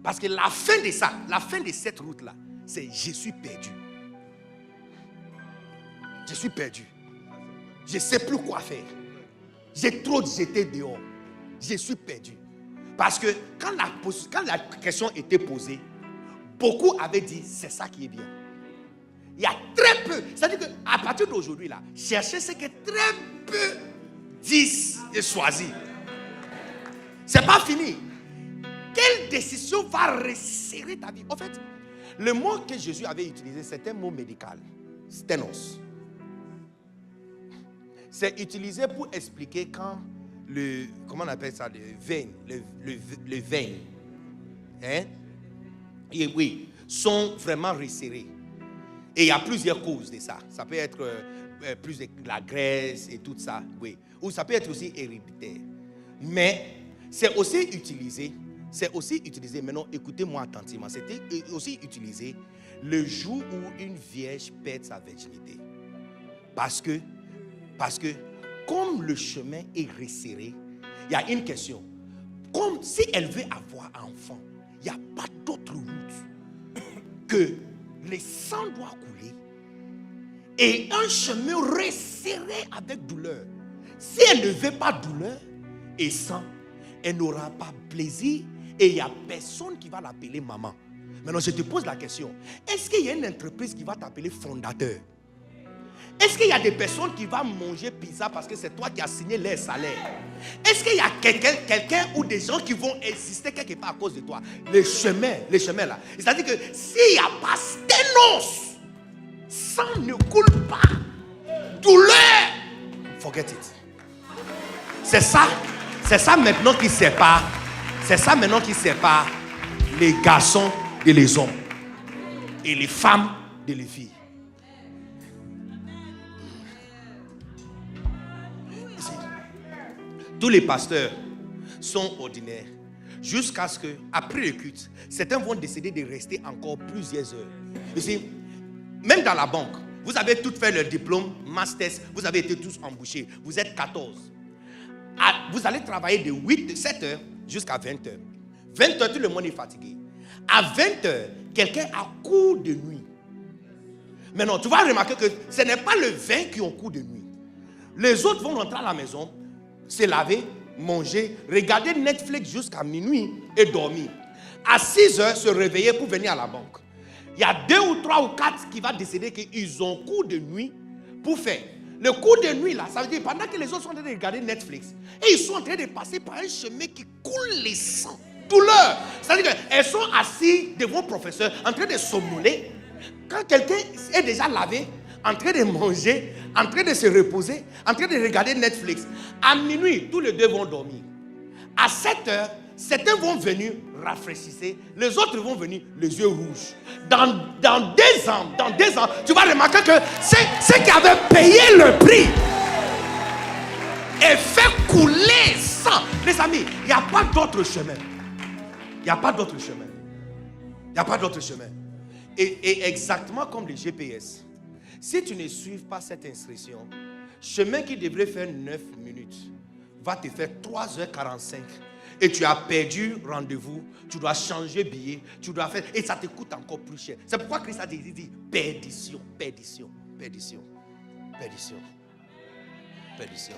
Parce que la fin de ça, la fin de cette route-là, c'est je suis perdu. Je suis perdu. Je ne sais plus quoi faire. J'ai trop jeté dehors. Je suis perdu. Parce que quand la question était posée, beaucoup avaient dit c'est ça qui est bien. Il y a très peu. C'est-à-dire qu'à partir d'aujourd'hui, là, cherchez ce que très peu disent et choisissent. C'est pas fini. Quelle décision va resserrer ta vie? En fait, le mot que Jésus avait utilisé, c'est un mot médical. Sténos. C'est utilisé pour expliquer quand comment on appelle ça, le vein, hein? Et oui, sont vraiment resserrés. Et il y a plusieurs causes de ça. Ça peut être plus de la graisse et tout ça, oui. Ou ça peut être aussi héréditaire. Mais c'est aussi utilisé, maintenant écoutez-moi attentivement, c'était aussi utilisé le jour où une vierge perd sa virginité. Parce que comme le chemin est resserré, il y a une question. Comme si elle veut avoir un enfant, il n'y a pas d'autre route que le sang doit couler et un chemin resserré avec douleur. Si elle ne veut pas douleur et sang, elle n'aura pas plaisir et il n'y a personne qui va l'appeler maman. Maintenant, je te pose la question. Est-ce qu'il y a une entreprise qui va t'appeler fondateur? Est-ce qu'il y a des personnes qui vont manger pizza parce que c'est toi qui as signé leur salaire? Est-ce qu'il y a quelqu'un ou des gens qui vont exister quelque part à cause de toi? Les chemins là. C'est-à-dire que s'il n'y a pas sténos, sang ne coule pas. Douleur, forget it. C'est ça maintenant qui sépare. C'est ça maintenant qui sépare les garçons de les hommes et les femmes de les filles. Tous les pasteurs sont ordinaires. Jusqu'à ce que, après le culte, certains vont décider de rester encore plusieurs heures. You see, même dans la banque, vous avez tous fait le diplôme, masters, vous avez été tous embauchés. Vous êtes 14. Vous allez travailler de 7 heures jusqu'à 20 heures. 20 heures, tout le monde est fatigué. À 20 heures, quelqu'un a cours de nuit. Maintenant, tu vas remarquer que ce n'est pas le 20 qui ont cours de nuit. Les autres vont rentrer à la maison, se laver, manger, regarder Netflix jusqu'à minuit et dormir. À 6 heures, se réveiller pour venir à la banque. Il y a 2 ou 3 ou 4 qui vont décider qu'ils ont cours de nuit pour faire. Le cours de nuit, là, ça veut dire pendant que les autres sont en train de regarder Netflix, et ils sont en train de passer par un chemin qui coule les sangs. Douleur. C'est-à-dire qu'elles sont assises devant le professeur, en train de somnoler. Quand quelqu'un est déjà lavé, en train de manger, en train de se reposer, en train de regarder Netflix, à minuit, tous les deux vont dormir. À 7 heures, certains vont venir rafraîchir, les autres vont venir les yeux rouges. Dans 2 ans, tu vas remarquer que ceux qui avaient payé le prix et fait couler sang. Les amis, il n'y a pas d'autre chemin. Il n'y a pas d'autre chemin. Il n'y a pas d'autre chemin. Et exactement comme le GPS, si tu ne suis pas cette instruction, chemin qui devrait faire 9 minutes va te faire 3h45 et tu as perdu rendez-vous, tu dois changer billet, tu dois faire, et ça te coûte encore plus cher. C'est pourquoi Christ a dit perdition, perdition, perdition, perdition, perdition.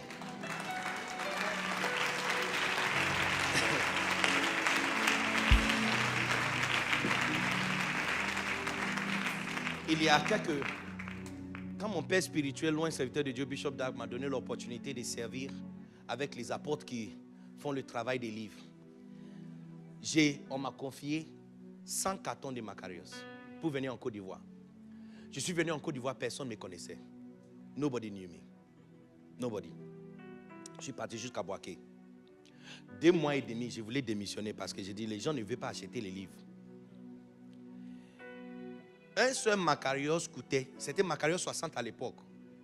Il y a quelques... Quand mon père spirituel, loin serviteur de Dieu, Bishop Dag, m'a donné l'opportunité de servir avec les apôtres qui font le travail des livres, on m'a confié 100 cartons de Macarios pour venir en Côte d'Ivoire. Je suis venu en Côte d'Ivoire, personne ne me connaissait. Nobody knew me. Nobody. Je suis parti jusqu'à Boaké. 2 mois et demi, je voulais démissionner parce que j'ai dit les gens ne veulent pas acheter les livres. Un seul Macarios coûtait, c'était Macarios 60 à l'époque,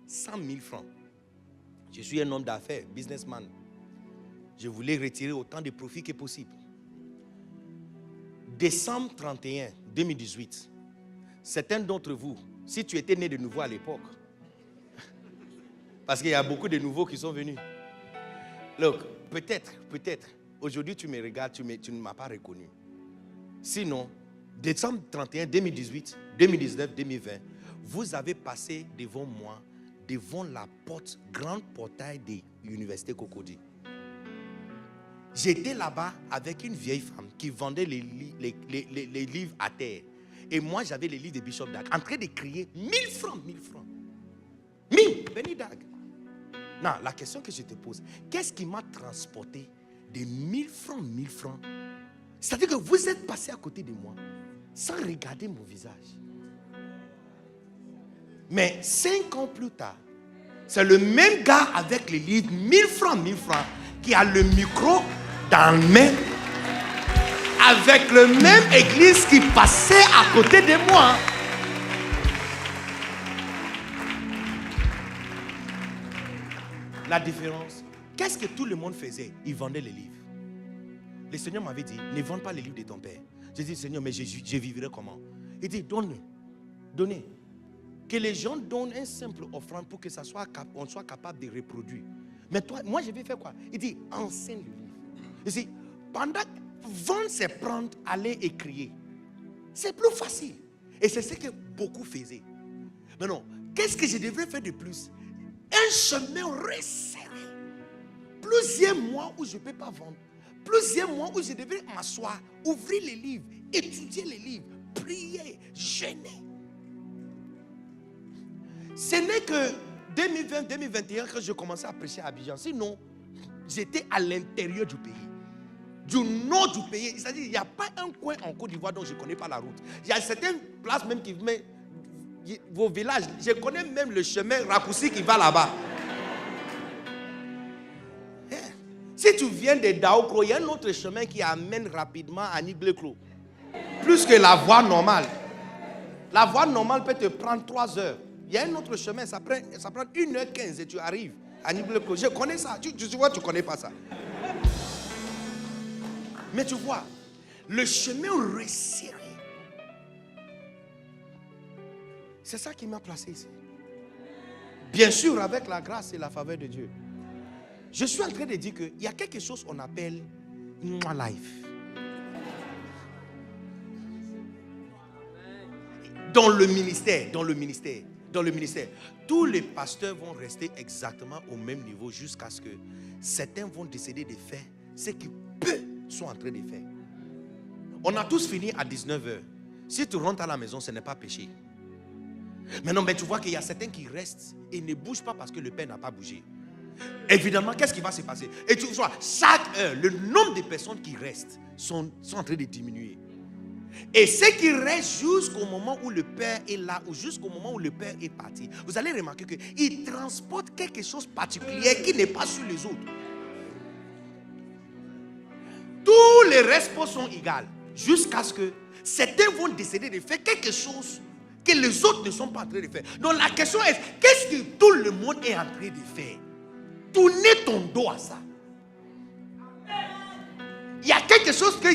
100 000 francs. Je suis un homme d'affaires, businessman. Je voulais retirer autant de profits que possible. Décembre 31, 2018, certains d'entre vous, si tu étais né de nouveau à l'époque, parce qu'il y a beaucoup de nouveaux qui sont venus. Look, peut-être, aujourd'hui tu me regardes, tu ne m'as pas reconnu. Sinon, décembre 31, 2018, 2019, 2020, vous avez passé devant moi, devant la porte, grande portail de l'université Cocody. J'étais là-bas avec une vieille femme qui vendait les livres à terre. Et moi, j'avais les livres de Bishop Dag, en train de crier 1000 francs, 1000 francs. 1000, Benny Dag. Non, la question que je te pose, qu'est-ce qui m'a transporté de 1000 francs, 1000 francs? C'est-à-dire que vous êtes passé à côté de moi sans regarder mon visage. Mais 5 ans plus tard, c'est le même gars avec les livres 1000 francs, 1000 francs qui a le micro dans le main avec le même église qui passait à côté de moi. La différence, qu'est-ce que tout le monde faisait? Ils vendaient les livres. Le Seigneur m'avait dit, ne vends pas les livres de ton père. J'ai dit, Seigneur, mais je vivrai comment? Il dit, donnez. Que les gens donnent un simple offrande pour que on soit capable de reproduire. Mais toi, moi je vais faire quoi? Il dit, enseigne le livre. Il dit, pendant vendre, c'est prendre, aller et crier. C'est plus facile. Et c'est ce que beaucoup faisaient. Mais non, qu'est-ce que je devrais faire de plus? Un chemin resserré. Plusieurs mois où je ne peux pas vendre. Plusieurs mois où je devrais m'asseoir, ouvrir les livres, étudier les livres, prier, jeûner. Ce n'est que 2020-2021 que je commençais à prêcher à Abidjan. Sinon, j'étais à l'intérieur du pays. Du nord du pays. C'est-à-dire qu'il n'y a pas un coin en Côte d'Ivoire dont je ne connais pas la route. Il y a certaines places même qui... vos villages, je connais même le chemin raccourci qui va là-bas. Si tu viens de Daokro, il y a un autre chemin qui amène rapidement à Nibleklo. Plus que la voie normale. La voie normale peut te prendre 3 heures. Il y a un autre chemin, ça prend 1h15 et tu arrives à Nibleklo. Je connais ça. Tu vois, tu ne connais pas ça. Mais tu vois, le chemin resserré, c'est ça qui m'a placé ici. Bien sûr, avec la grâce et la faveur de Dieu. Je suis en train de dire qu'il y a quelque chose qu'on appelle life. Dans le ministère, tous les pasteurs vont rester exactement au même niveau jusqu'à ce que certains vont décider de faire ce qu'eux sont en train de faire. On a tous fini à 19h. Si tu rentres à la maison, ce n'est pas péché. Mais non, mais tu vois qu'il y a certains qui restent et ne bougent pas parce que le Père n'a pas bougé. Évidemment, qu'est-ce qui va se passer? Et tu vois, chaque heure, le nombre de personnes qui restent sont en train de diminuer. Et ceux qui restent jusqu'au moment où le Père est là, ou jusqu'au moment où le Père est parti, vous allez remarquer qu'il transporte quelque chose de particulier qui n'est pas sur les autres. Tous les restes sont égaux, jusqu'à ce que certains vont décider de faire quelque chose que les autres ne sont pas en train de faire. Donc la question est, qu'est-ce que tout le monde est en train de faire? Tournez ton dos à ça. Il y a quelque chose que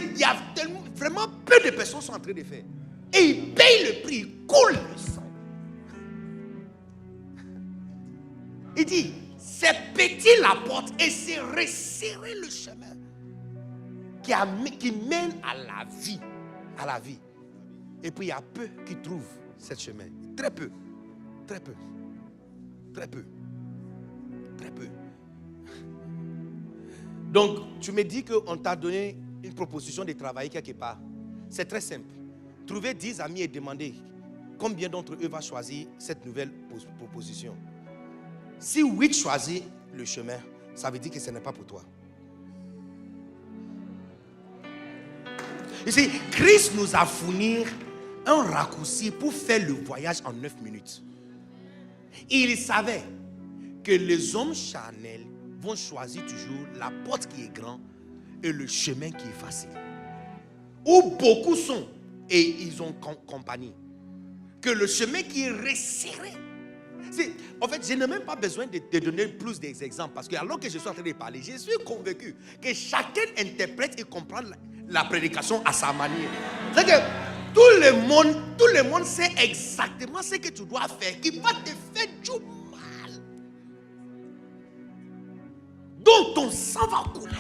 vraiment peu de personnes sont en train de faire. Et ils payent le prix, ils coulent le sang. Il dit, c'est petit la porte et c'est resserré le chemin qui mène à la vie. À la vie. Et puis il y a peu qui trouvent ce chemin. Très peu. Très peu. Très peu. Très peu. Donc, tu me dis qu'on t'a donné une proposition de travailler quelque part. C'est très simple. Trouvez 10 amis et demandez combien d'entre eux va choisir cette nouvelle proposition. Si 8 choisissent le chemin, ça veut dire que ce n'est pas pour toi. Ici, Christ nous a fourni un raccourci pour faire le voyage en 9 minutes. Il savait que les hommes charnels vont choisir toujours la porte qui est grande et le chemin qui est facile. Où beaucoup sont et ils ont compagnie. Que le chemin qui est resserré. En fait, je n'ai même pas besoin de te donner plus d'exemples parce que alors que je suis en train de parler, je suis convaincu que chacun interprète et comprend la prédication à sa manière. C'est que tout le monde sait exactement ce que tu dois faire qui va te faire du mal. Donc ton sang va couler.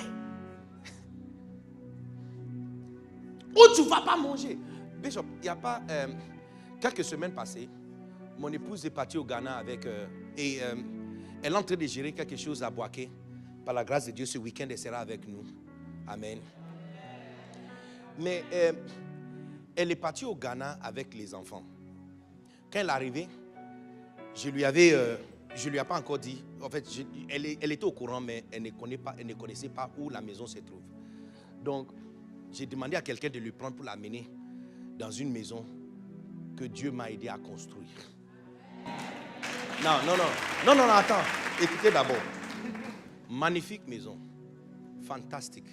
Ou tu ne vas pas manger. Bishop, il n'y a pas quelques semaines passées, mon épouse est partie au Ghana avec elle est en train de gérer quelque chose à Boaké. Par la grâce de Dieu, ce week-end, elle sera avec nous. Amen. Mais elle est partie au Ghana avec les enfants. Quand elle est arrivée, je lui ai pas encore dit. En fait, elle était au courant, mais elle ne connaissait pas où la maison se trouve. Donc, j'ai demandé à quelqu'un de lui prendre pour l'amener dans une maison que Dieu m'a aidé à construire. Non, attends. Écoutez d'abord. Magnifique maison. Fantastique.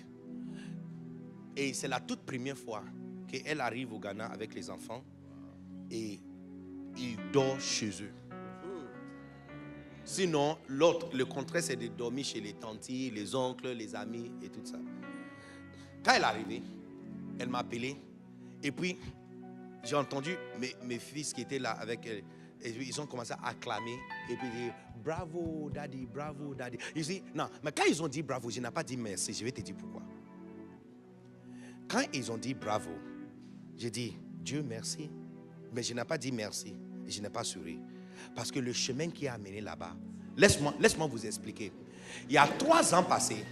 Et c'est la toute première fois qu'elle arrive au Ghana avec les enfants et ils dorment chez eux. Sinon, le contraire, c'est de dormir chez les tantis, les oncles, les amis et tout ça. Quand elle est arrivée, elle m'a appelé et puis j'ai entendu mes fils qui étaient là avec elle. Et ils ont commencé à acclamer et puis dire bravo daddy, bravo daddy. You see, non, mais quand ils ont dit bravo, je n'ai pas dit merci. Je vais te dire pourquoi. Quand ils ont dit bravo, j'ai dit Dieu merci, mais je n'ai pas dit merci et je n'ai pas souri. Parce que le chemin qui a amené là-bas, laisse-moi vous expliquer. Il y a 3 ans passés.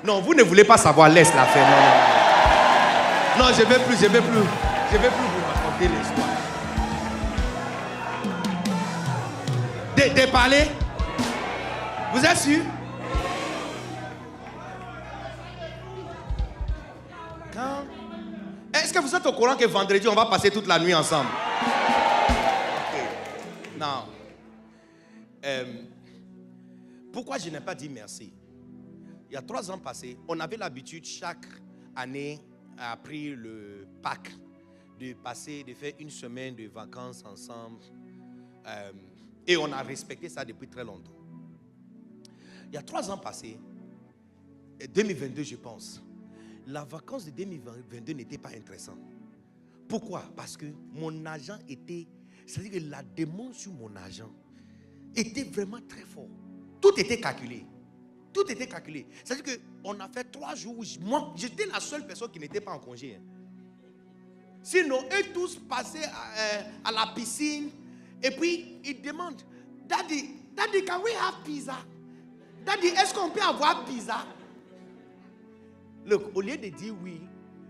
Non, vous ne voulez pas savoir, laisse la faire. Non, je ne vais plus vous raconter l'histoire. De parler? Vous êtes sûr? Est-ce que vous êtes au courant que vendredi, on va passer toute la nuit ensemble? Okay. Non. Pourquoi je n'ai pas dit merci? Il y a 3 ans passés, on avait l'habitude chaque année, après le Pâques, de faire une semaine de vacances ensemble. Et on a respecté ça depuis très longtemps. Il y a 3 ans passés, 2022 je pense, la vacance de 2022 n'était pas intéressante. Pourquoi? Parce que mon argent était, c'est-à-dire que la demande sur mon argent était vraiment très fort. Tout était calculé. Tout était calculé. C'est-à-dire qu'on a fait 3 jours où moi, j'étais la seule personne qui n'était pas en congé. Sinon, eux tous passaient à la piscine. Et puis, ils demandent, Daddy, can we have pizza? Daddy, est-ce qu'on peut avoir pizza? Look, au lieu de dire oui,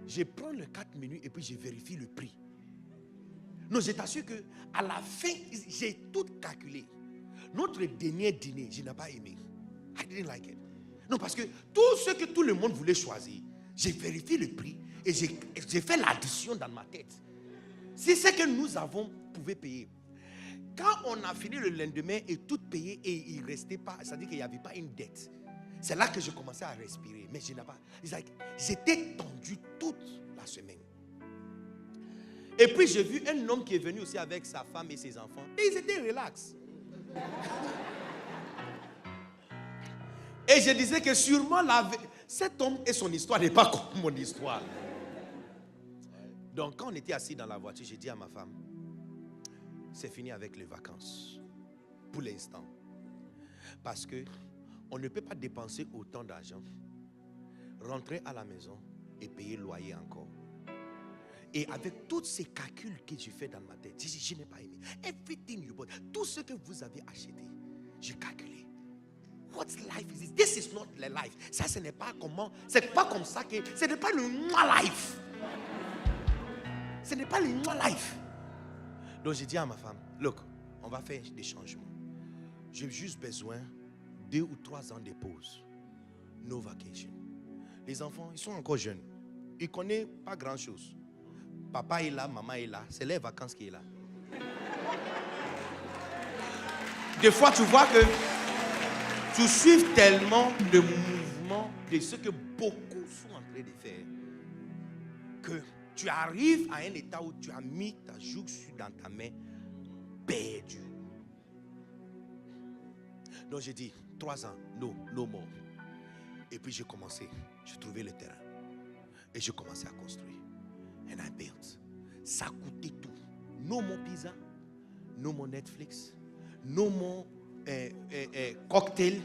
je prends le 4 menus et puis je vérifie le prix. Non, je t'assure qu'à la fin, j'ai tout calculé. Notre dernier dîner, je n'ai pas aimé. I didn't like it. Non, parce que tout ce que tout le monde voulait choisir, j'ai vérifié le prix et j'ai fait l'addition dans ma tête. C'est ce que nous avons pouvait payer. Quand on a fini le lendemain et tout payé et il ne restait pas, c'est-à-dire qu'il n'y avait pas une dette. C'est là que je commençais à respirer. Mais je n'ai pas. J'étais tendu toute la semaine. Et puis j'ai vu un homme qui est venu aussi avec sa femme et ses enfants. Et ils étaient relax. Et je disais que sûrement cet homme et son histoire n'est pas comme mon histoire. Donc quand on était assis dans la voiture, j'ai dit à ma femme, c'est fini avec les vacances. Pour l'instant. Parce que on ne peut pas dépenser autant d'argent, rentrer à la maison et payer le loyer encore. Et avec tous ces calculs que j'ai fait dans ma tête, je n'ai pas aimé. Everything you bought, tout ce que vous avez acheté, j'ai calculé. What life is this? This is not the life. Ça, ce n'est pas comment, c'est pas comme ça que, ce n'est pas le moi life. Ce n'est pas le moi life. Donc j'ai dit à ma femme, look, on va faire des changements. J'ai juste besoin 2 ou 3 ans de pause. No vacation. Les enfants, ils sont encore jeunes. Ils ne connaissent pas grand-chose. Papa est là, maman est là. C'est les vacances qui est là. Des fois, tu vois que tu suis tellement le mouvement de ce que beaucoup sont en train de faire que tu arrives à un état où tu as mis ta joue dans ta main perdue. Donc j'ai dit 3 ans, no more. Et puis j'ai commencé, j'ai trouvé le terrain et j'ai commencé à construire. And I built. Ça coûtait tout. No more pizza, no more Netflix, no more cocktail,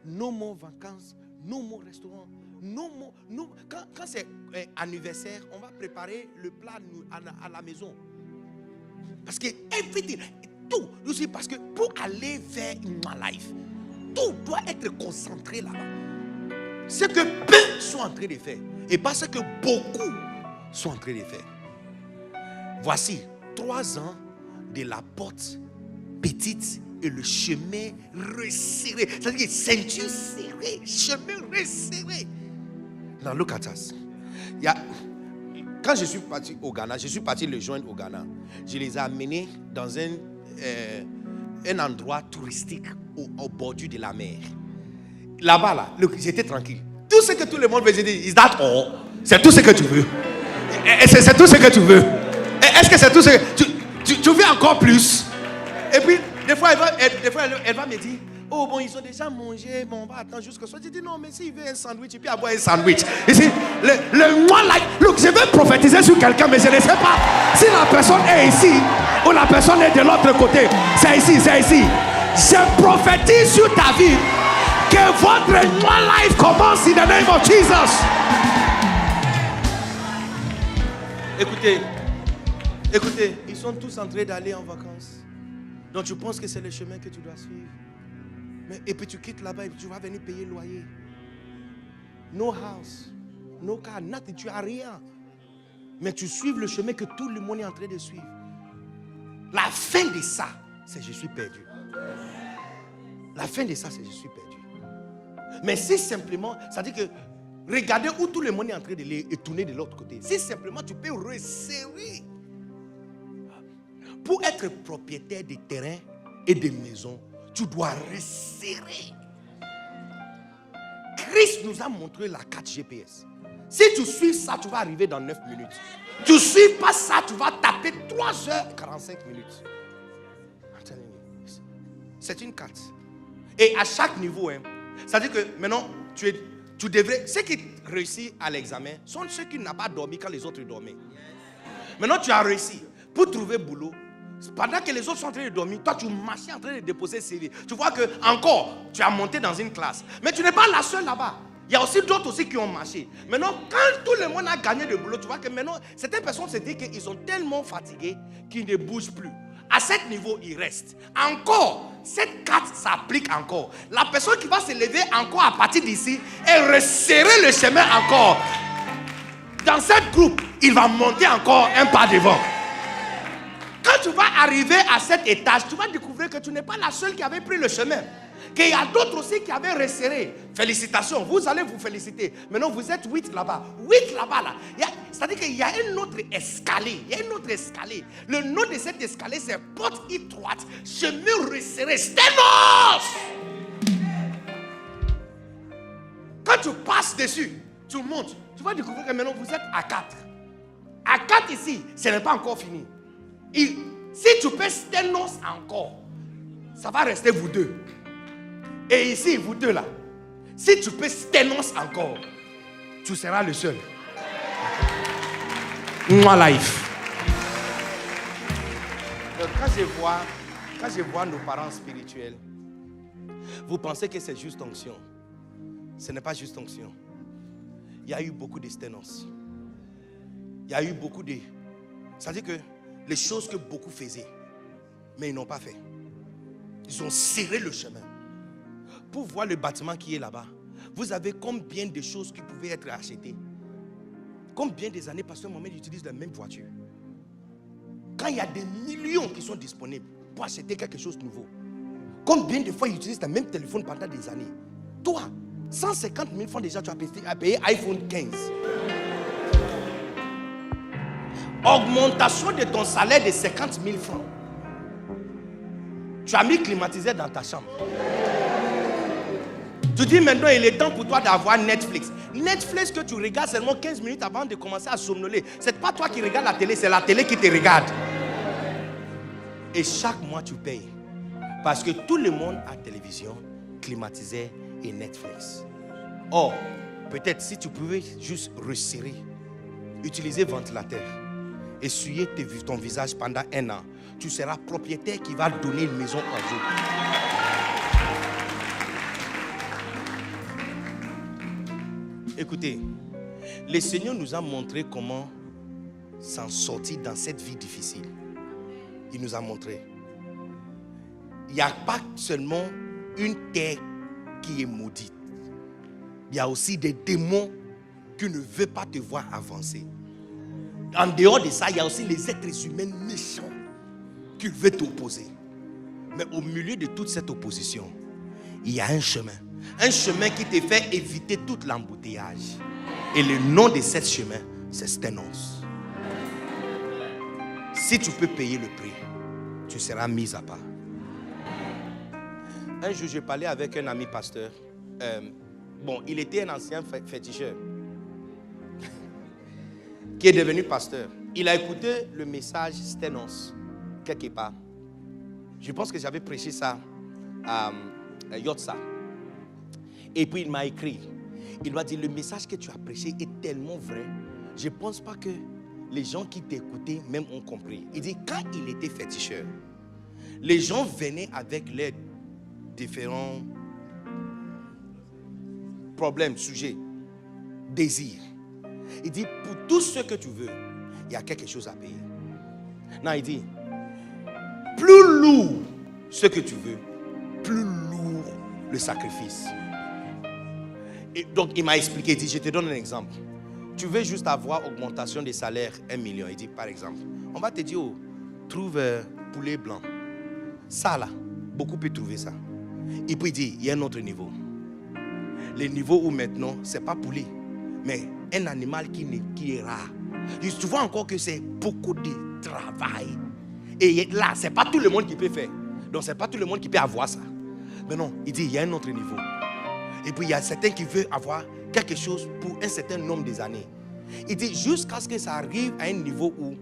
no more vacances, no more restaurant, no more. No. Quand c'est anniversaire, on va préparer le plat à la maison. Parce que everything, tout, aussi parce que pour aller vers my life, tout doit être concentré là-bas. Ce que peu sont en train de faire et pas ce que beaucoup sont en train de faire. Voici 3 ans de la porte petite et le chemin resserré. C'est-à-dire ceinture serrée, chemin resserré. Now look at us. Quand je suis parti au Ghana, je suis parti les joindre au Ghana. Je les ai amenés dans un endroit touristique au bordure de la mer. Là-bas, là, j'étais tranquille. Tout ce que tout le monde veut, je dis, is that all? C'est tout ce que tu veux. C'est tout ce que tu veux. Est-ce que c'est tout ce que tu veux encore plus? Et puis, des fois, elle va me dire, oh bon, ils ont déjà mangé, bon, on va attendre jusqu'au soir. Je dis non, mais s'il veut un sandwich, il peut avoir un sandwich. Ici, le moi like, look, je veux prophétiser sur quelqu'un, mais je ne sais pas si la personne est ici ou la personne est de l'autre côté. C'est ici, c'est ici. Je prophétise sur ta vie que votre moi life commence in the name of Jesus. Écoutez, ils sont tous en train d'aller en vacances. Donc tu penses que c'est le chemin que tu dois suivre. Et puis tu quittes là-bas et tu vas venir payer le loyer. No house, no car, nothing, tu n'as rien. Mais tu suives le chemin que tout le monde est en train de suivre. La fin de ça, c'est je suis perdu. La fin de ça, c'est je suis perdu. Mais si simplement, ça dit que regardez où tout le monde est en train de les tourner de l'autre côté. Si simplement tu peux resserrer. Pour être propriétaire des terrains et des maisons, tu dois resserrer. Christ nous a montré la carte GPS. Si tu suis ça, tu vas arriver dans 9 minutes. Tu ne suis pas ça, tu vas taper 3h45 minutes. C'est une carte. Et à chaque niveau, ça veut dire que maintenant, Tu devrais... Ceux qui réussissent à l'examen sont ceux qui n'ont pas dormi quand les autres dormaient. Maintenant, tu as réussi. Pour trouver boulot, pendant que les autres sont en train de dormir, toi, tu marchais en train de déposer CV. Tu vois que encore, tu as monté dans une classe. Mais tu n'es pas la seule là-bas. Il y a aussi d'autres aussi qui ont marché. Maintenant, quand tout le monde a gagné de boulot, tu vois que maintenant, certaines personnes se disent qu'ils sont tellement fatigués qu'ils ne bougent plus. À ce niveau, ils restent. Encore, cette carte s'applique encore. La personne qui va se lever encore à partir d'ici et resserrer le chemin encore. Dans cette groupe, il va monter encore un pas devant. Quand tu vas arriver à cet étage, tu vas découvrir que tu n'es pas la seule qui avait pris le chemin. Qu'il y a d'autres aussi qui avaient resserré. Félicitations, vous allez vous féliciter. Maintenant, vous êtes 8 là-bas. 8 là-bas, là. C'est-à-dire qu'il y a un autre escalier. Il y a un autre escalier. Le nom de cet escalier, c'est porte étroite, chemin resserré. Sténos! Quand tu passes dessus, tu montes. Tu vas découvrir que maintenant, vous êtes à 4. À 4 ici, ce n'est pas encore fini. Si tu peux sténos encore, ça va rester vous deux. Et ici, vous deux là, si tu peux sténos encore, tu seras le seul. Moi life. Donc, quand je vois nos parents spirituels, vous pensez que c'est juste onction. Ce n'est pas juste onction. Il y a eu beaucoup de sténos. Il y a eu beaucoup de... C'est-à-dire que les choses que beaucoup faisaient, mais ils n'ont pas fait. Ils ont serré le chemin. Pour voir le bâtiment qui est là-bas, vous avez combien de choses qui pouvaient être achetées? Combien des années Pasteur Mohamed utilise la même voiture? Quand il y a des millions qui sont disponibles pour acheter quelque chose de nouveau, combien de fois il utilise le même téléphone pendant des années? Toi, 150 000 francs déjà, tu as payé iPhone 15. Augmentation de ton salaire de 50 000 francs. Tu as mis climatiseur dans ta chambre. Tu dis maintenant il est temps pour toi d'avoir Netflix. Netflix que tu regardes seulement 15 minutes avant de commencer à somnoler. C'est pas toi qui regardes la télé, c'est la télé qui te regarde. Et chaque mois tu payes. Parce que tout le monde a télévision, climatiseur et Netflix. Or, peut-être si tu pouvais juste resserrer, utiliser ventilateur, essuyer ton visage pendant 1 an, tu seras propriétaire qui va donner une maison en jour. Écoutez, le Seigneur nous a montré comment s'en sortir dans cette vie difficile. Il nous a montré. Il n'y a pas seulement une terre qui est maudite. Il y a aussi des démons qui ne veulent pas te voir avancer. En dehors de ça, il y a aussi les êtres humains méchants qui veulent t'opposer. Mais au milieu de toute cette opposition, il y a un chemin. Un chemin qui te fait éviter tout l'embouteillage. Et le nom de ce chemin, c'est Sténos. Si tu peux payer le prix, tu seras mis à part. Un jour, je parlais avec un ami pasteur. Il était un ancien féticheur qui est devenu pasteur. Il a écouté le message Sténos quelque part. Je pense que j'avais prêché ça à Yotsa. Et puis il m'a écrit. Il m'a dit, le message que tu as prêché est tellement vrai. Je ne pense pas que les gens qui t'écoutaient même ont compris. Il dit, quand il était féticheur, les gens venaient avec leurs différents problèmes, sujets, désirs. Il dit, pour tout ce que tu veux, il y a quelque chose à payer. Non, il dit, plus lourd ce que tu veux, plus lourd le sacrifice. Et donc, il m'a expliqué, il dit, je te donne un exemple. Tu veux juste avoir augmentation des salaires 1 million. Il dit, par exemple, on va te dire, oh, trouve poulet blanc. Ça là, beaucoup peuvent trouver ça. Et puis il dit, il y a un autre niveau. Le niveau où maintenant, ce n'est pas poulet, mais un animal qui est rare. Tu vois encore que c'est beaucoup de travail. Et là, ce n'est pas tout le monde qui peut faire. Donc, ce n'est pas tout le monde qui peut avoir ça. Mais non, il dit, il y a un autre niveau. Et puis, il y a certains qui veulent avoir quelque chose pour un certain nombre d'années. Il dit, jusqu'à ce que ça arrive à un niveau où,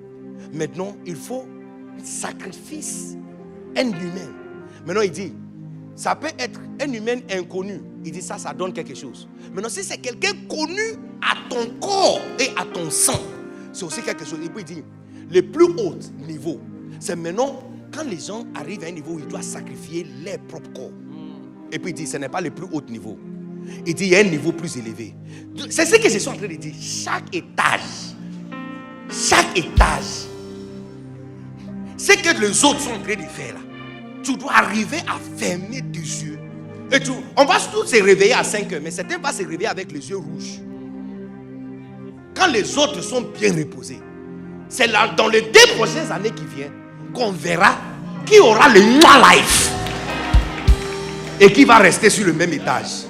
maintenant, il faut un sacrifice, un humain. Maintenant, il dit, ça peut être un humain inconnu. il dit ça donne quelque chose. Maintenant, si c'est quelqu'un connu à ton corps et à ton sang, c'est aussi quelque chose. Et puis il dit, le plus haut niveau, c'est maintenant quand les gens arrivent à un niveau où ils doivent sacrifier leur propre corps. Et puis il dit, ce n'est pas le plus haut niveau. Il dit, il y a un niveau plus élevé. C'est ce que je suis en train de dire. Chaque étage, ce que les autres sont en train de faire là, tu dois arriver à fermer tes yeux. Et on va tous se réveiller à 5 heures, mais certains vont se réveiller avec les yeux rouges. Quand les autres sont bien reposés, c'est là, dans les 2 prochaines années qui viennent, qu'on verra qui aura le moi life et qui va rester sur le même étage.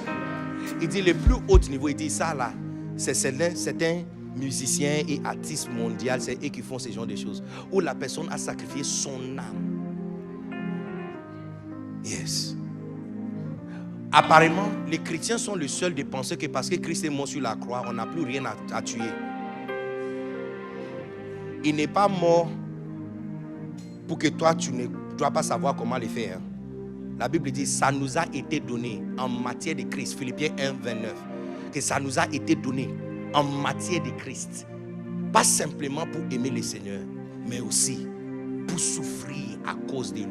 Il dit le plus haut niveau, il dit ça là, c'est certains musiciens et artistes mondiaux, c'est eux qui font ce genre de choses, où la personne a sacrifié son âme. Yes. Apparemment, les chrétiens sont les seuls de penser que parce que Christ est mort sur la croix, on n'a plus rien à tuer. Il n'est pas mort pour que toi, tu ne dois pas savoir comment le faire. La Bible dit, ça nous a été donné en matière de Christ. Philippiens 1, 29. Que ça nous a été donné en matière de Christ. Pas simplement pour aimer le Seigneur, mais aussi pour souffrir à cause de lui.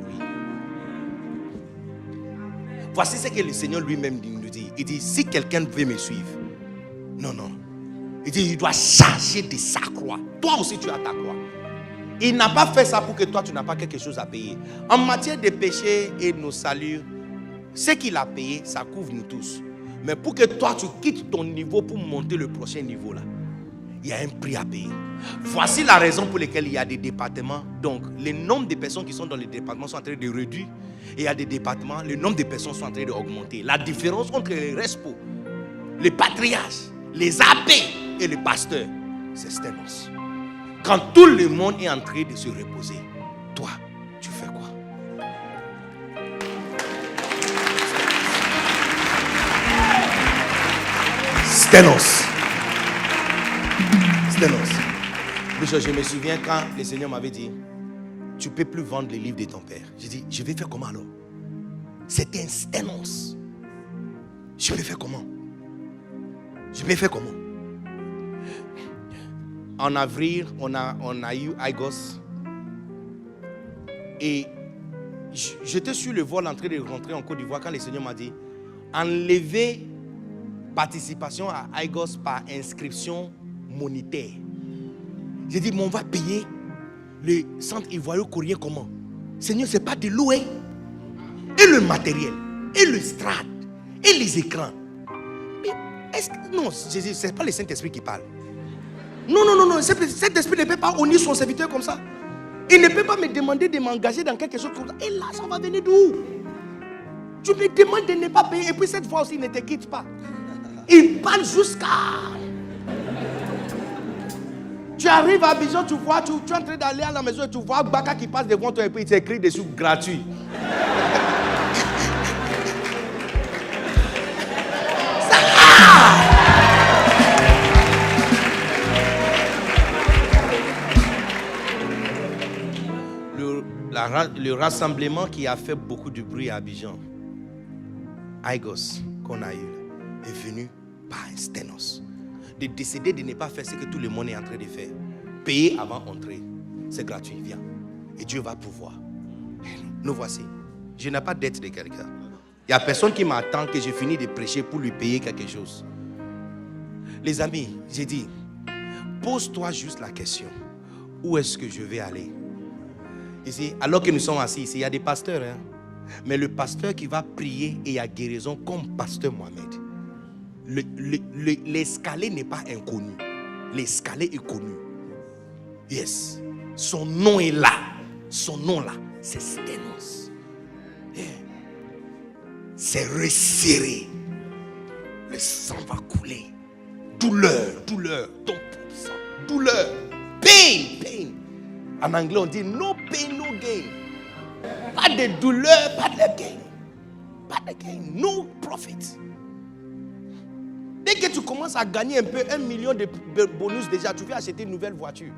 Voici ce que le Seigneur lui-même nous dit. Il dit, si quelqu'un veut me suivre, non. Il dit, il doit charger de sa croix. Toi aussi, tu as ta croix. Il n'a pas fait ça pour que toi, tu n'as pas quelque chose à payer. En matière de péché et nos saluts, ce qu'il a payé, ça couvre nous tous. Mais pour que toi, tu quittes ton niveau pour monter le prochain niveau là, il y a un prix à payer. Voici la raison pour laquelle il y a des départements. Donc, le nombre de personnes qui sont dans les départements sont en train de réduire. Et il y a des départements, le nombre de personnes sont en train d'augmenter. La différence entre les restos, les patriarches, les abbés et les pasteurs, c'est Sténos. Quand tout le monde est en train de se reposer, toi, tu fais quoi? Sténos. Je me souviens quand le Seigneur m'avait dit, tu ne peux plus vendre les livres de ton père. J'ai dit, je vais faire comment alors? C'était un Sténos. Je vais faire comment? En avril, on a eu Igos. Et j'étais sur le vol en train de rentrer en Côte d'Ivoire quand le Seigneur m'a dit, enlevez participation à Igos par inscription monétaire. J'ai dit, mais on va payer le centre ivoirien coréen comment? Seigneur, ce n'est pas de l'eau, hein? Et le matériel, et le strat, et les écrans. Mais est-ce que... Non, ce n'est pas le Saint-Esprit qui parle. Non. Cet esprit ne peut pas honner son serviteur comme ça. Il ne peut pas me demander de m'engager dans quelque chose comme ça. Et là, ça va venir d'où? Tu me demandes de ne pas payer. Et puis cette fois aussi, il ne te quitte pas. Il parle jusqu'à... Tu arrives à Abidjan, tu vois, tu es en train d'aller à la maison et tu vois Baka qui passe devant toi et puis il t'écrit dessus gratuit. Le rassemblement qui a fait beaucoup de bruit à Abidjan, Igos, qu'on a eu, est venu par un Sténos. De décider de ne pas faire ce que tout le monde est en train de faire. Payer avant d'entrer. C'est gratuit, viens. Et Dieu va pouvoir. Nous voici. Je n'ai pas de dette de quelqu'un. Il n'y a personne qui m'attend que j'ai fini de prêcher pour lui payer quelque chose. Les amis, j'ai dit, pose-toi juste la question. Où est-ce que je vais aller? Ici, alors que nous sommes assis ici, il y a des pasteurs. Hein? Mais le pasteur qui va prier et à guérison comme pasteur Mohamed, l'escalier n'est pas inconnu. L'escalier est connu. Yes. Son nom est là. Son nom là, c'est Sténos. Yeah. C'est resserré. Le sang va couler. Douleur. Ton sang. Douleur. Pain. En anglais, on dit no pain, no gain. Pas de douleur, pas de gain. No profit. Dès que tu commences à gagner un peu, 1 million de bonus déjà, tu vas acheter une nouvelle voiture.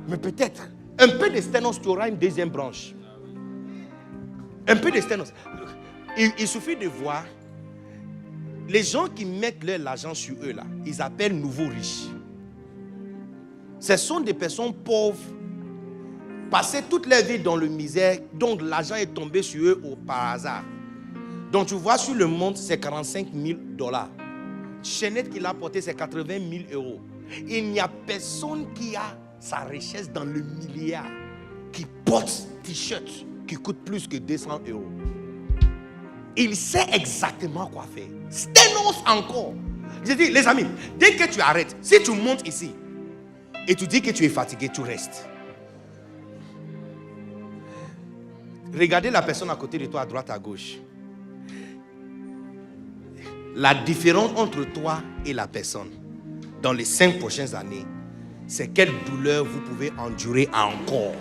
Mais peut-être, un peu de Sténos, tu auras une deuxième branche. Un peu de Sténos. Il suffit de voir Les gens qui mettent l'argent sur eux, là, ils appellent nouveaux riches. Ce sont des personnes pauvres, passées toute leur vie dans le misère, donc l'argent est tombé sur eux par hasard. Donc tu vois, sur le monde, c'est 45 000 $. Chaînette qu'il a porté, c'est 80 000 €. Il n'y a personne qui a sa richesse dans le milliard, qui porte t-shirt qui coûte plus que 200 €. Il sait exactement quoi faire. Sténos encore. Je dis, les amis, dès que tu arrêtes, si tu montes ici et tu dis que tu es fatigué, tu restes. Regardez la personne à côté de toi, à droite, à gauche. La différence entre toi et la personne dans les 5 prochaines années, c'est quelle douleur vous pouvez endurer encore.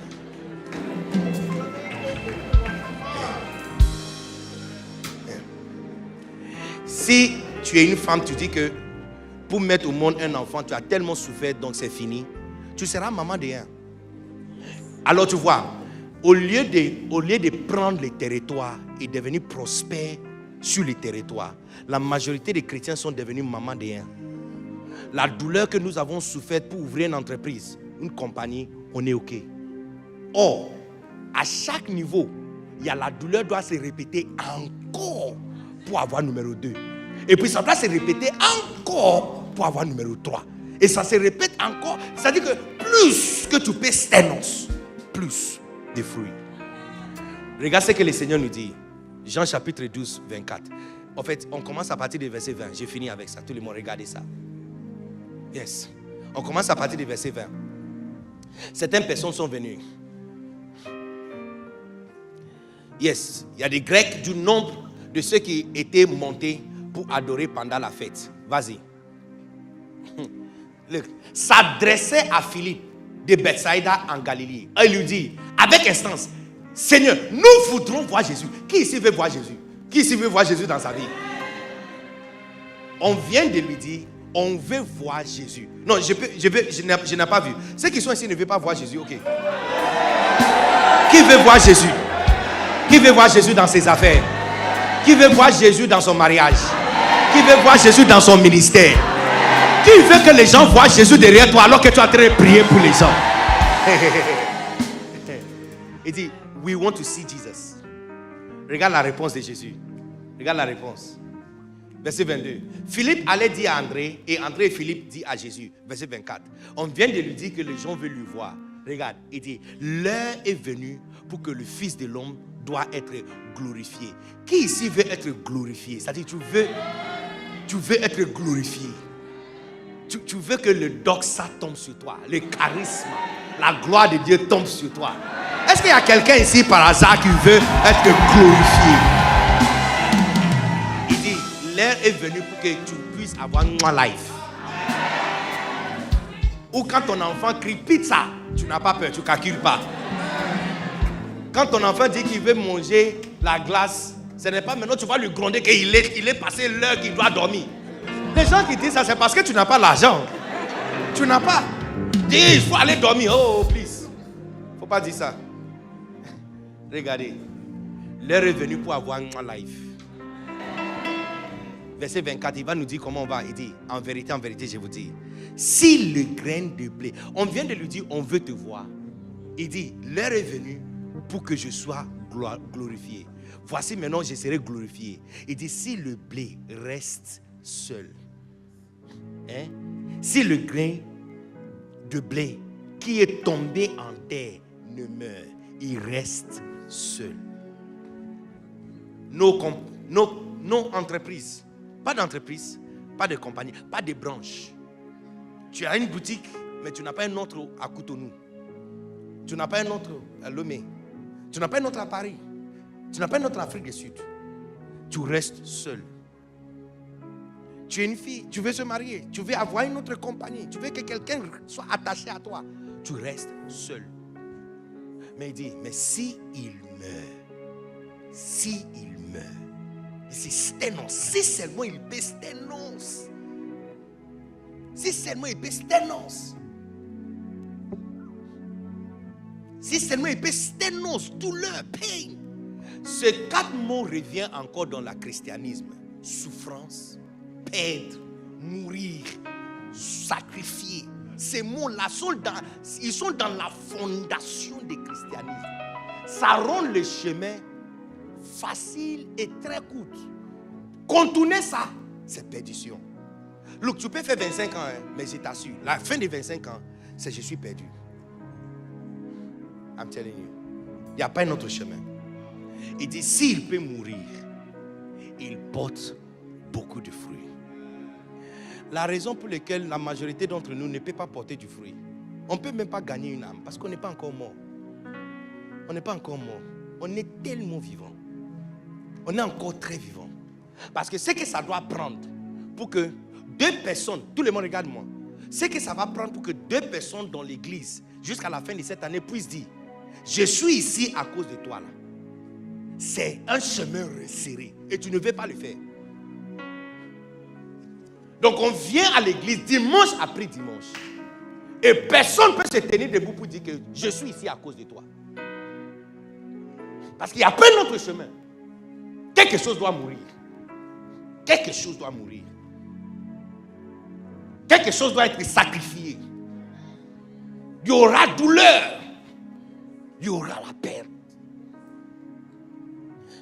Si tu es une femme, tu dis que pour mettre au monde un enfant, tu as tellement souffert, donc c'est fini. Tu seras maman de un. Alors tu vois, au lieu de prendre les territoires et devenir prospère sur les territoires, la majorité des chrétiens sont devenus mamans de un. La douleur que nous avons souffert pour ouvrir une entreprise, une compagnie, on est OK. Or, à chaque niveau, la douleur doit se répéter encore pour avoir numéro 2. Et puis ça doit se répéter encore pour avoir numéro 3. Et ça se répète encore. C'est-à-dire que plus que tu paies sténos, plus de fruits. Regarde ce que le Seigneur nous dit. Jean chapitre 12, 24. En fait, on commence à partir du verset 20. J'ai fini avec ça. Tout le monde, regardez ça. Yes. On commence à partir du verset 20. Certaines personnes sont venues. Yes. Il y a des Grecs du nombre de ceux qui étaient montés pour adorer pendant la fête. Vas-y. S'adressait à Philippe de Bethsaïda en Galilée. Il lui dit, avec instance, Seigneur, nous voudrons voir Jésus. Qui ici veut voir Jésus? Qui ici veut voir Jésus dans sa vie? On vient de lui dire, on veut voir Jésus. Non, je n'ai pas vu. Ceux qui sont ici ne veulent pas voir Jésus, ok. Qui veut voir Jésus? Qui veut voir Jésus dans ses affaires? Qui veut voir Jésus dans son mariage? Qui veut voir Jésus dans son ministère? Qui veut que les gens voient Jésus derrière toi alors que tu es en train de prier pour les gens? Il dit, we want to see Jesus. Regarde la réponse de Jésus. Regarde la réponse. Verset 22. Philippe allait dire à André, et André et Philippe dit à Jésus. Verset 24. On vient de lui dire que les gens veulent lui voir. Regarde, il dit, l'heure est venue pour que le Fils de l'homme doit être glorifié. Qui ici veut être glorifié? C'est-à-dire, tu veux être glorifié. Tu veux que le doxa tombe sur toi, le charisme, la gloire de Dieu tombe sur toi. Est-ce qu'il y a quelqu'un ici par hasard qui veut être glorifié? Il dit, l'heure est venue pour que tu puisses avoir une life. Ou quand ton enfant crie pizza, tu n'as pas peur, tu ne calcules pas. Quand ton enfant dit qu'il veut manger la glace, ce n'est pas maintenant tu vas lui gronder qu'il est passé l'heure qu'il doit dormir. Les gens qui disent ça, c'est parce que tu n'as pas l'argent. Tu n'as pas. Dis, il faut aller dormir. Oh, please. Il ne faut pas dire ça. Regardez. L'heure est venue pour avoir un life. Verset 24, il va nous dire comment on va. Il dit, en vérité, je vous dis, si le grain de blé, on vient de lui dire, on veut te voir. Il dit, l'heure est venue pour que je sois glorifié. Voici maintenant, je serai glorifié. Il dit, si le blé reste seul, hein? Si le grain de blé qui est tombé en terre ne meurt, il reste seul. Nos entreprises, pas d'entreprise, pas de compagnie, pas de branche. Tu as une boutique, mais tu n'as pas un autre à Cotonou. Tu n'as pas un autre à Lomé. Tu n'as pas un autre à Paris. Tu n'as pas un autre à Afrique du Sud. Tu restes seul. Tu es une fille, tu veux se marier, tu veux avoir une autre compagnie, tu veux que quelqu'un soit attaché à toi. Tu restes seul. Mais il dit, mais si il meurt, c'est sténos, si seulement il peut sténos. Si seulement il peut sténos. Si seulement il peut sténos, douleur, pain. Ces 4 mots reviennent encore dans le christianisme. Souffrance, perdre, mourir, sacrifier. Ces mots-là ils sont dans la fondation du christianisme. Ça rend le chemin facile et très court. Contourner ça, c'est perdition. Look, tu peux faire 25 ans, hein, mais je t'assure, la fin des 25 ans, c'est je suis perdu. I'm telling you. Il n'y a pas un autre chemin. Il dit, s'il peut mourir, il porte beaucoup de fruits. La raison pour laquelle la majorité d'entre nous ne peut pas porter du fruit, on ne peut même pas gagner une âme, parce qu'on n'est pas encore mort. On n'est pas encore mort. On est tellement vivant. On est encore très vivant. Parce que ce que ça doit prendre pour que deux personnes, tout le monde regarde moi, ce que ça va prendre pour que deux personnes dans l'église, jusqu'à la fin de cette année, puissent dire, je suis ici à cause de toi là. C'est un chemin resserré et tu ne veux pas le faire. Donc on vient à l'église dimanche après dimanche et personne ne peut se tenir debout pour dire que je suis ici à cause de toi. Parce qu'il n'y a pas un autre chemin. Quelque chose doit mourir. Quelque chose doit mourir. Quelque chose doit être sacrifié. Il y aura douleur. Il y aura la perte.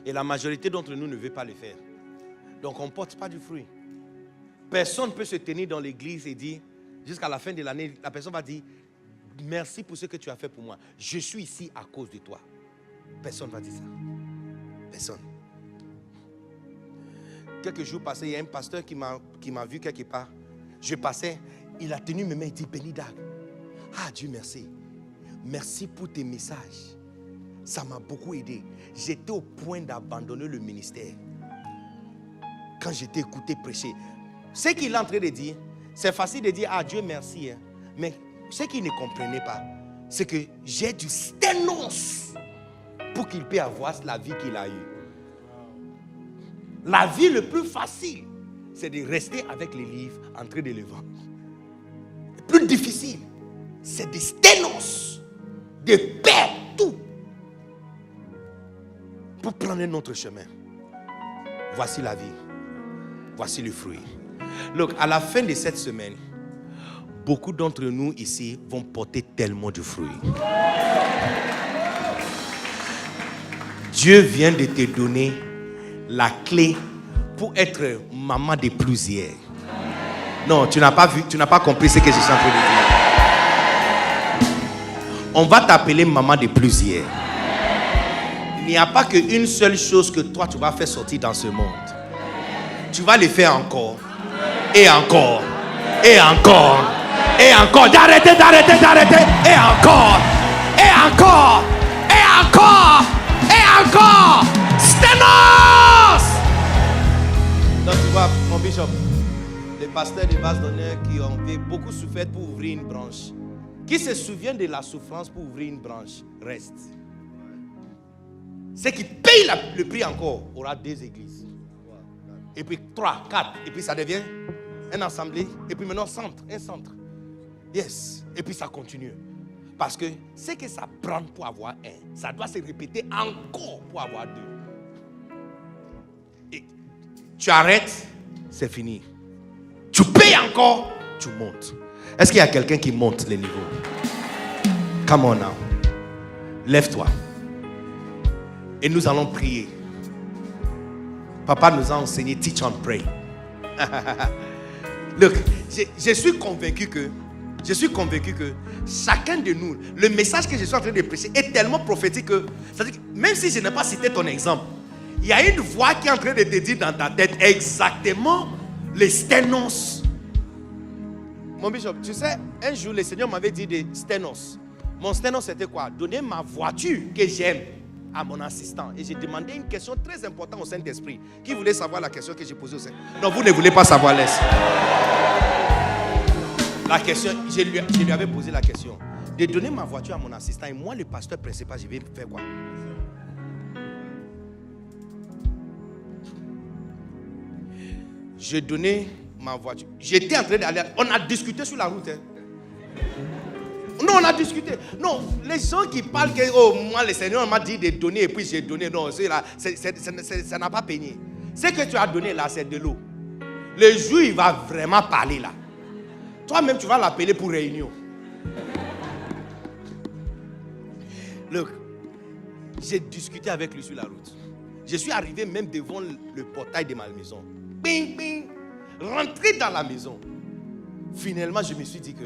Et la majorité d'entre nous ne veut pas le faire. Donc on ne porte pas du fruit. Personne ne peut se tenir dans l'église et dire, jusqu'à la fin de l'année, la personne va dire, merci pour ce que tu as fait pour moi. Je suis ici à cause de toi. Personne ne va dire ça. Personne. Quelques jours passés, il y a un pasteur qui m'a vu quelque part. Je passais, il a tenu mes mains et dit, Béni Dag. Ah Dieu merci. Merci pour tes messages. Ça m'a beaucoup aidé. J'étais au point d'abandonner le ministère. Quand j'étais écouté prêcher. Ce qu'il est en train de dire, c'est facile de dire, ah Dieu merci. Hein. Mais ce qu'il ne comprenait pas, c'est que j'ai du sténos pour qu'il puisse avoir la vie qu'il a eue. La vie le plus facile, c'est de rester avec les livres en train de les vendre. Le plus difficile, c'est des sténos, de perdre tout pour prendre un autre chemin. Voici la vie. Voici le fruit. Donc, à la fin de cette semaine, beaucoup d'entre nous ici vont porter tellement de fruits. Dieu vient de te donner la clé pour être maman de plusieurs. Non, tu n'as pas vu, tu n'as pas compris ce que je suis en train de dire. On va t'appeler maman de plusieurs. Il n'y a pas qu'une seule chose que toi tu vas faire sortir dans ce monde. Tu vas le faire encore. Et encore. Et encore. Et encore. D'arrêter. Et encore. Et encore. Et encore. Et encore. Sténos. Donc tu vois, mon bishop, les pasteurs de base d'honneur qui ont beaucoup souffert pour ouvrir une branche. Qui se souvient de la souffrance pour ouvrir une branche, reste. Ceux qui payent le prix encore aura 2 églises. Et puis 3, 4. Et puis ça devient une assemblée. Et puis maintenant un centre. Yes. Et puis ça continue. Parce que ce que ça prend pour avoir un, ça doit se répéter encore pour avoir 2. Et tu arrêtes, c'est fini. Tu payes encore, tu montes. Est-ce qu'il y a quelqu'un qui monte les niveaux? Come on now. Lève-toi. Et nous allons prier. Papa nous a enseigné teach and pray. Look, je suis convaincu que chacun de nous, le message que je suis en train de prêcher est tellement prophétique que, c'est-à-dire que même si je n'ai pas cité ton exemple, il y a une voix qui est en train de te dire dans ta tête exactement les sténos. Mon bishop, tu sais, un jour le Seigneur m'avait dit des sténos. Mon sténos c'était quoi? Donner ma voiture que j'aime à mon assistant. Et j'ai demandé une question très importante au Saint-Esprit. Qui voulait savoir la question que j'ai posée au Saint? Non, vous ne voulez pas savoir, laisse. La question, je lui avais posé la question. De donner ma voiture à mon assistant. Et moi, le pasteur principal, je vais faire quoi? J'ai donné ma voiture. J'étais en train d'aller. On a discuté sur la route. Hein. Non, on a discuté. Non, les gens qui parlent que moi, le Seigneur m'a dit de donner et puis j'ai donné. Non, ça n'a pas peigné. Ce que tu as donné là, c'est de l'eau. Le jour il va vraiment parler là, toi-même tu vas l'appeler pour réunion. Look, j'ai discuté avec lui sur la route. Je suis arrivé même devant le portail de ma maison. Bing, bing. Rentré dans la maison. Finalement, je me suis dit que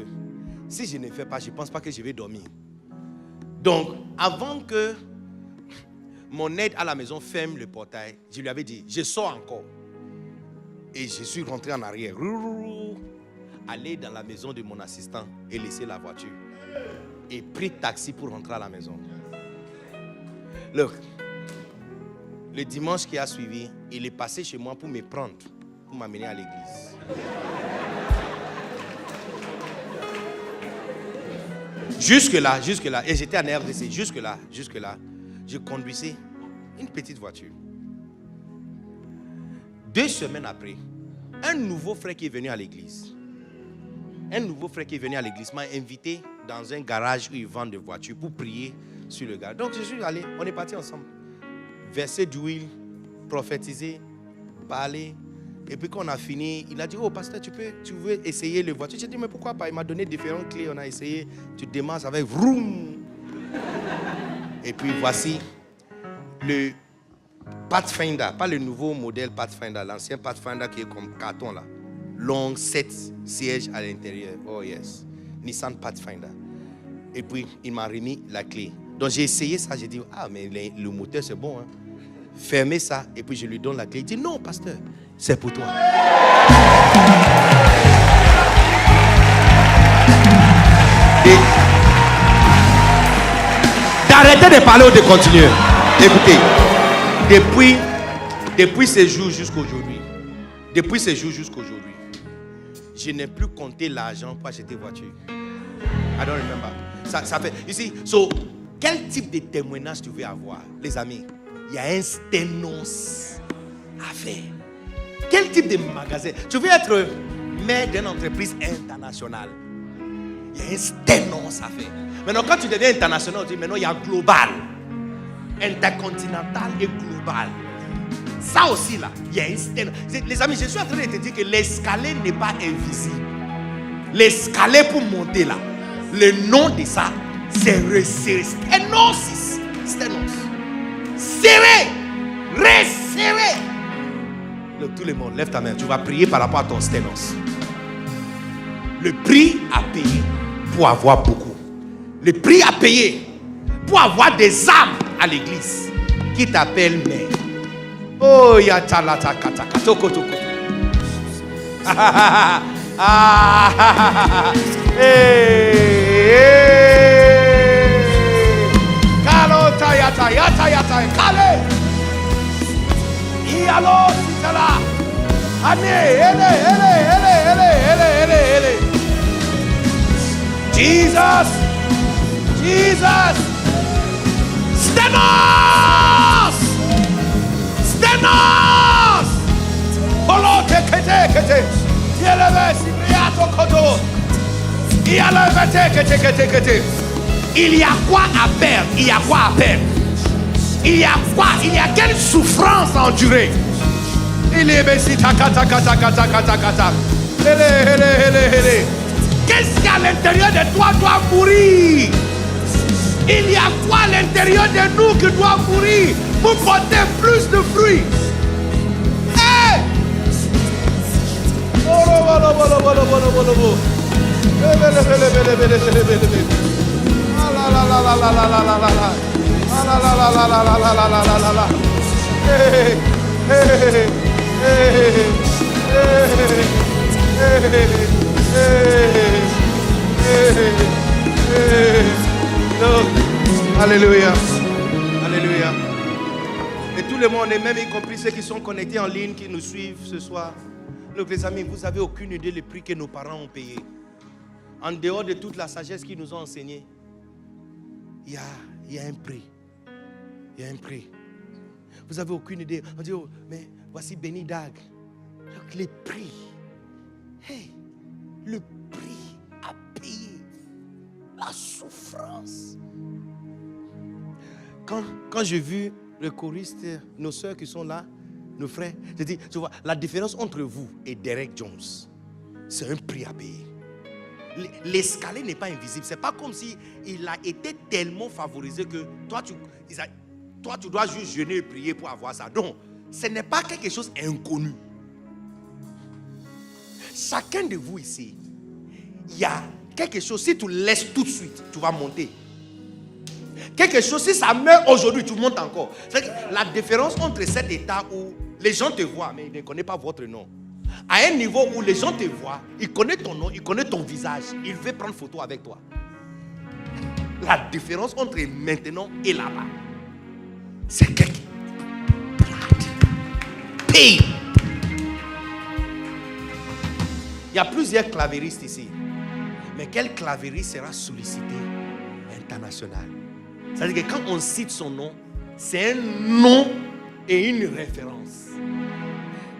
si je ne fais pas, je ne pense pas que je vais dormir. Donc, avant que mon aide à la maison ferme le portail, je lui avais dit, je sors encore. Et je suis rentré en arrière. Aller dans la maison de mon assistant et laisser la voiture. Et pris taxi pour rentrer à la maison. Look, le dimanche qui a suivi, il est passé chez moi pour me prendre, pour m'amener à l'église. Jusque-là, et j'étais en RDC, jusque-là, je conduisais une petite voiture. 2 semaines après, un nouveau frère qui est venu à l'église, m'a invité dans un garage où ils vendent des voitures pour prier sur le garage. Donc je suis allé, on est partis ensemble. Verser d'huile, prophétiser, parler. Et puis quand on a fini, il a dit, oh pasteur, tu veux essayer le voiture? J'ai dit, mais pourquoi pas? Il m'a donné différentes clés, on a essayé. Tu démarres avec vroom. Et puis voici le Pathfinder, pas le nouveau modèle Pathfinder, l'ancien Pathfinder qui est comme carton là. Long, 7 sièges à l'intérieur. Oh yes. Nissan Pathfinder. Et puis il m'a remis la clé. Donc j'ai essayé ça, j'ai dit, ah mais le moteur c'est bon. Hein. Fermez ça et puis je lui donne la clé. Il dit, non pasteur, c'est pour toi. D'arrêter de parler ou de continuer. Écoutez, depuis ce jour jusqu'à aujourd'hui, je n'ai plus compté l'argent pour acheter voiture. I don't remember. Ça fait, ici, so, quel type de témoignage tu veux avoir, les amis? Il y a un sténos à faire. Quel type de magasin? Tu veux être maire d'une entreprise internationale. Il y a un sténos à faire. Maintenant, quand tu deviens international, tu dis maintenant il y a global, intercontinental et global. Ça aussi là, il y a un sténos. Les amis, je suis en train de te dire que l'escalier n'est pas invisible. L'escalier pour monter là, le nom de ça, c'est sténosis. Sténos. Serré, resserré. Tout le monde, lève ta main. Tu vas prier par rapport à ton sténos. Le prix à payer pour avoir beaucoup. Le prix à payer pour avoir des âmes à l'église qui t'appellent mère. Oh, ya talata kataka toko toko. Kalota yata yata yata kale. Ialo sitala. Ane ele. Jesus. Stenos. Polo kete. Yeleve sibriato koto. Yeleve kete. Il y a quoi à perdre? Il y a quoi? Il y a quelle souffrance à endurer? Il est bessi kata. Qu'est-ce qu'il y a à l'intérieur de toi doit mourir? Il y a quoi à l'intérieur de nous qui doit mourir pour porter plus de fruits? Hey! Alléluia. Et tout le monde, et même y compris ceux qui sont connectés en ligne, qui nous suivent ce soir. Donc les amis, vous n'avez aucune idée du prix que nos parents ont payé. En dehors de toute la sagesse qu'ils nous ont enseignée, il y a un prix. Vous n'avez aucune idée. On dit, oh, mais voici Benny Dag. Donc les prix. Hey, le prix à payer. La souffrance. Quand j'ai vu le choriste, nos soeurs qui sont là, nos frères, je dis, tu vois, la différence entre vous et Derek Jones, c'est un prix à payer. L'escalier n'est pas invisible. C'est pas comme si il a été tellement favorisé que toi, tu dois juste jeûner et prier pour avoir ça. Non, ce n'est pas quelque chose d'inconnu. Chacun de vous ici, il y a quelque chose, si tu laisses tout de suite, tu vas monter. Quelque chose, si ça meurt aujourd'hui, tu montes encore. C'est la différence entre cet état où les gens te voient, mais ils ne connaissent pas votre nom, à un niveau où les gens te voient, ils connaissent ton nom, ils connaissent ton visage, ils veulent prendre photo avec toi. La différence entre maintenant et là-bas, c'est quelque paye. Il y a plusieurs clavéristes ici. Mais quel clavériste sera sollicité international? C'est-à-dire que quand on cite son nom, c'est un nom et une référence.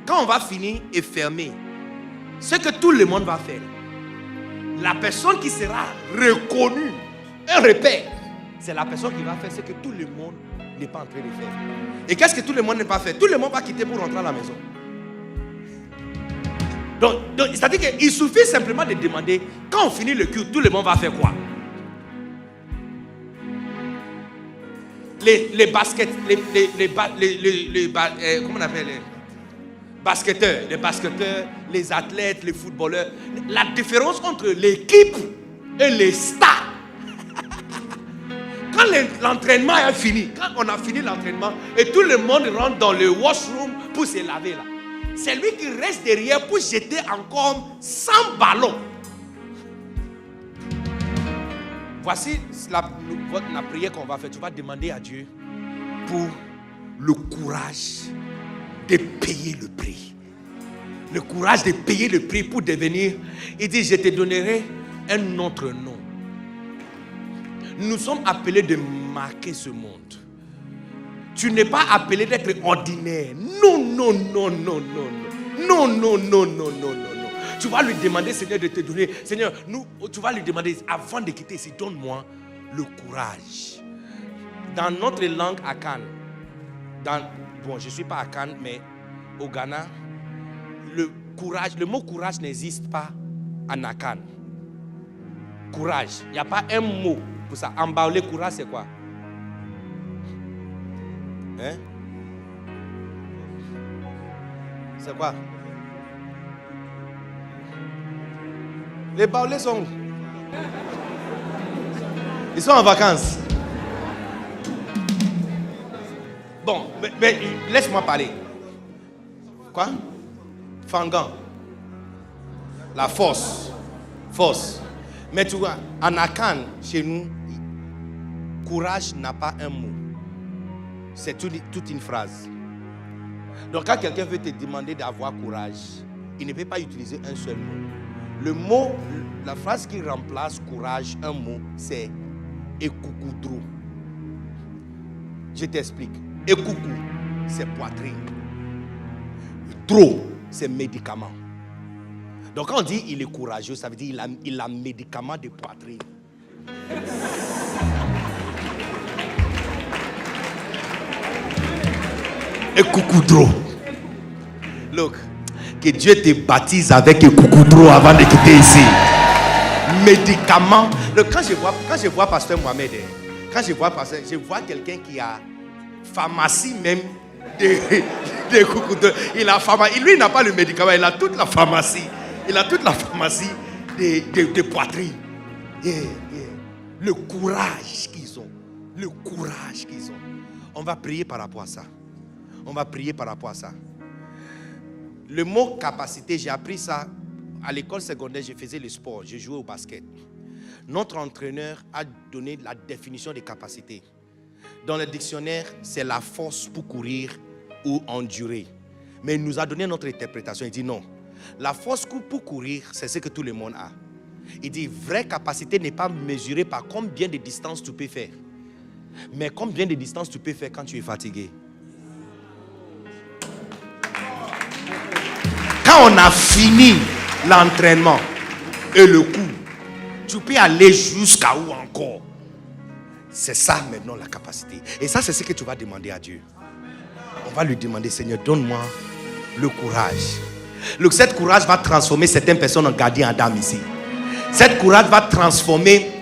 Quand on va finir et fermer, ce que tout le monde va faire, la personne qui sera reconnue, un repère, c'est la personne qui va faire ce que tout le monde n'est pas en train de faire. Et qu'est-ce que tout le monde n'est pas fait? Tout le monde va quitter pour rentrer à la maison. Donc c'est-à-dire qu'il suffit simplement de demander, quand on finit le culte, tout le monde va faire quoi? Les baskets, comment on appelle les basketteurs, les athlètes, les footballeurs. La différence entre l'équipe et les stars. Quand l'entraînement est fini, quand on a fini l'entraînement et tout le monde rentre dans le washroom pour se laver là, c'est lui qui reste derrière pour jeter encore 100 ballons. Voici la prière qu'on va faire. Tu vas demander à Dieu pour le courage de payer le prix. Le courage de payer le prix pour devenir. Il dit, je te donnerai un autre nom. Nous sommes appelés de marquer ce monde. Tu n'es pas appelé d'être ordinaire. Non, non, non, non, non, non, non, non, non, non, non, non. Tu vas lui demander, Seigneur, de te donner. Seigneur, tu vas lui demander, avant de quitter ici, donne-moi le courage. Dans notre langue Akan, bon, je ne suis pas Akan, mais au Ghana, le mot courage n'existe pas en Akan. Courage, il n'y a pas un mot pour ça. En baoulé, courage, c'est quoi? Hein? C'est quoi? Les baoulés sont où? Ils sont en vacances. Bon, mais laisse-moi parler. Quoi? Fangan. La force. Force. Mais tu vois, en Akan, chez nous, courage n'a pas un mot. C'est toute une phrase. Donc quand quelqu'un veut te demander d'avoir courage, il ne peut pas utiliser un seul mot. Le mot, la phrase qui remplace courage, un mot, c'est ekoukoudrou. Je t'explique. Ekoukou, c'est poitrine. Drou, c'est médicament. Donc quand on dit il est courageux, ça veut dire il a médicament de poitrine. Ekoukoudrou. Look. Que Dieu te baptise avec un coucoudrou avant de quitter ici. Médicaments. Quand je vois Pasteur Mohamed, je vois quelqu'un qui a pharmacie même de coucoudrou. Il a pharmacie. Lui, il n'a pas le médicament, il a toute la pharmacie. Il a toute la pharmacie de poitrine. Yeah, yeah. Le courage qu'ils ont. Le courage qu'ils ont. On va prier par rapport à ça. On va prier par rapport à ça. Le mot capacité, j'ai appris ça à l'école secondaire, je faisais le sport, je jouais au basket. Notre entraîneur a donné la définition des capacités. Dans le dictionnaire, c'est la force pour courir ou endurer. Mais il nous a donné notre interprétation. Il dit non, la force pour courir, c'est ce que tout le monde a. Il dit, vraie capacité n'est pas mesurée par combien de distance tu peux faire, mais combien de distance tu peux faire quand tu es fatigué. Quand on a fini l'entraînement et le coup, tu peux aller jusqu'à où encore. C'est ça maintenant la capacité. Et ça, c'est ce que tu vas demander à Dieu. va lui demander, Seigneur, donne-moi le courage. Le cette courage va transformer certaines personnes en gardiens d'âme ici. Cette courage va transformer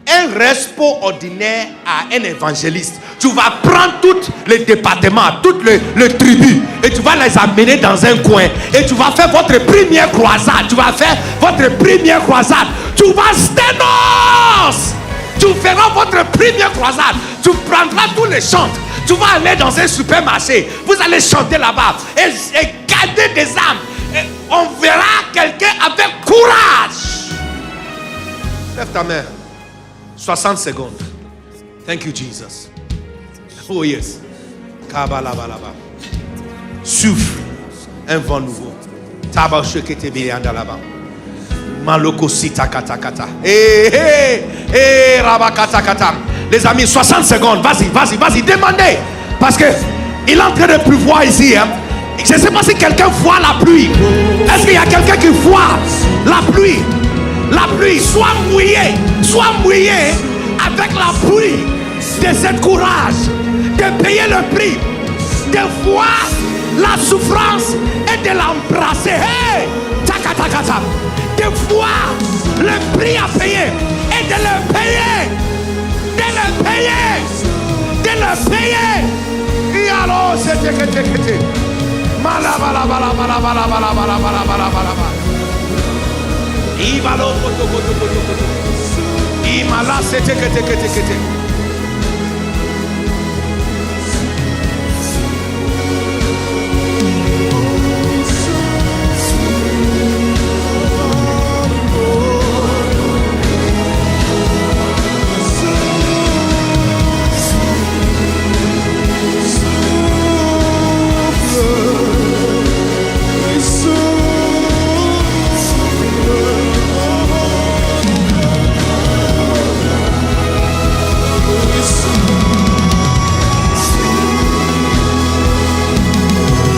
un respo ordinaire à un évangéliste. Tu vas prendre tous les départements, toutes les tribus, et tu vas les amener dans un coin. Et tu vas faire votre première croisade. Tu vas faire votre première croisade. Tu vas sténos. Tu feras votre première croisade. Tu prendras tous les chants. Tu vas aller dans un supermarché. Vous allez chanter là-bas. Et garder des âmes. Et on verra quelqu'un avec courage. Lève ta main. 60 secondes. Thank you, Jesus. Oh yes. Kabalabalaba. Souffle un vent nouveau. Tabashekete beyanda là-bas. Maloko sita kata kata. Rabakata kata. Les amis, 60 secondes. Vas-y. Demandez. Parce que il est en train de pleuvoir ici. Hein? Je ne sais pas si quelqu'un voit la pluie. Est-ce qu'il y a quelqu'un qui voit la pluie? La pluie, sois mouillé avec la pluie de ce courage, de payer le prix, de voir la souffrance et de l'embrasser. Hey, de voir le prix à payer et de le payer, de le payer. Et alors, c'était Ibalo koto. Imala sete kete.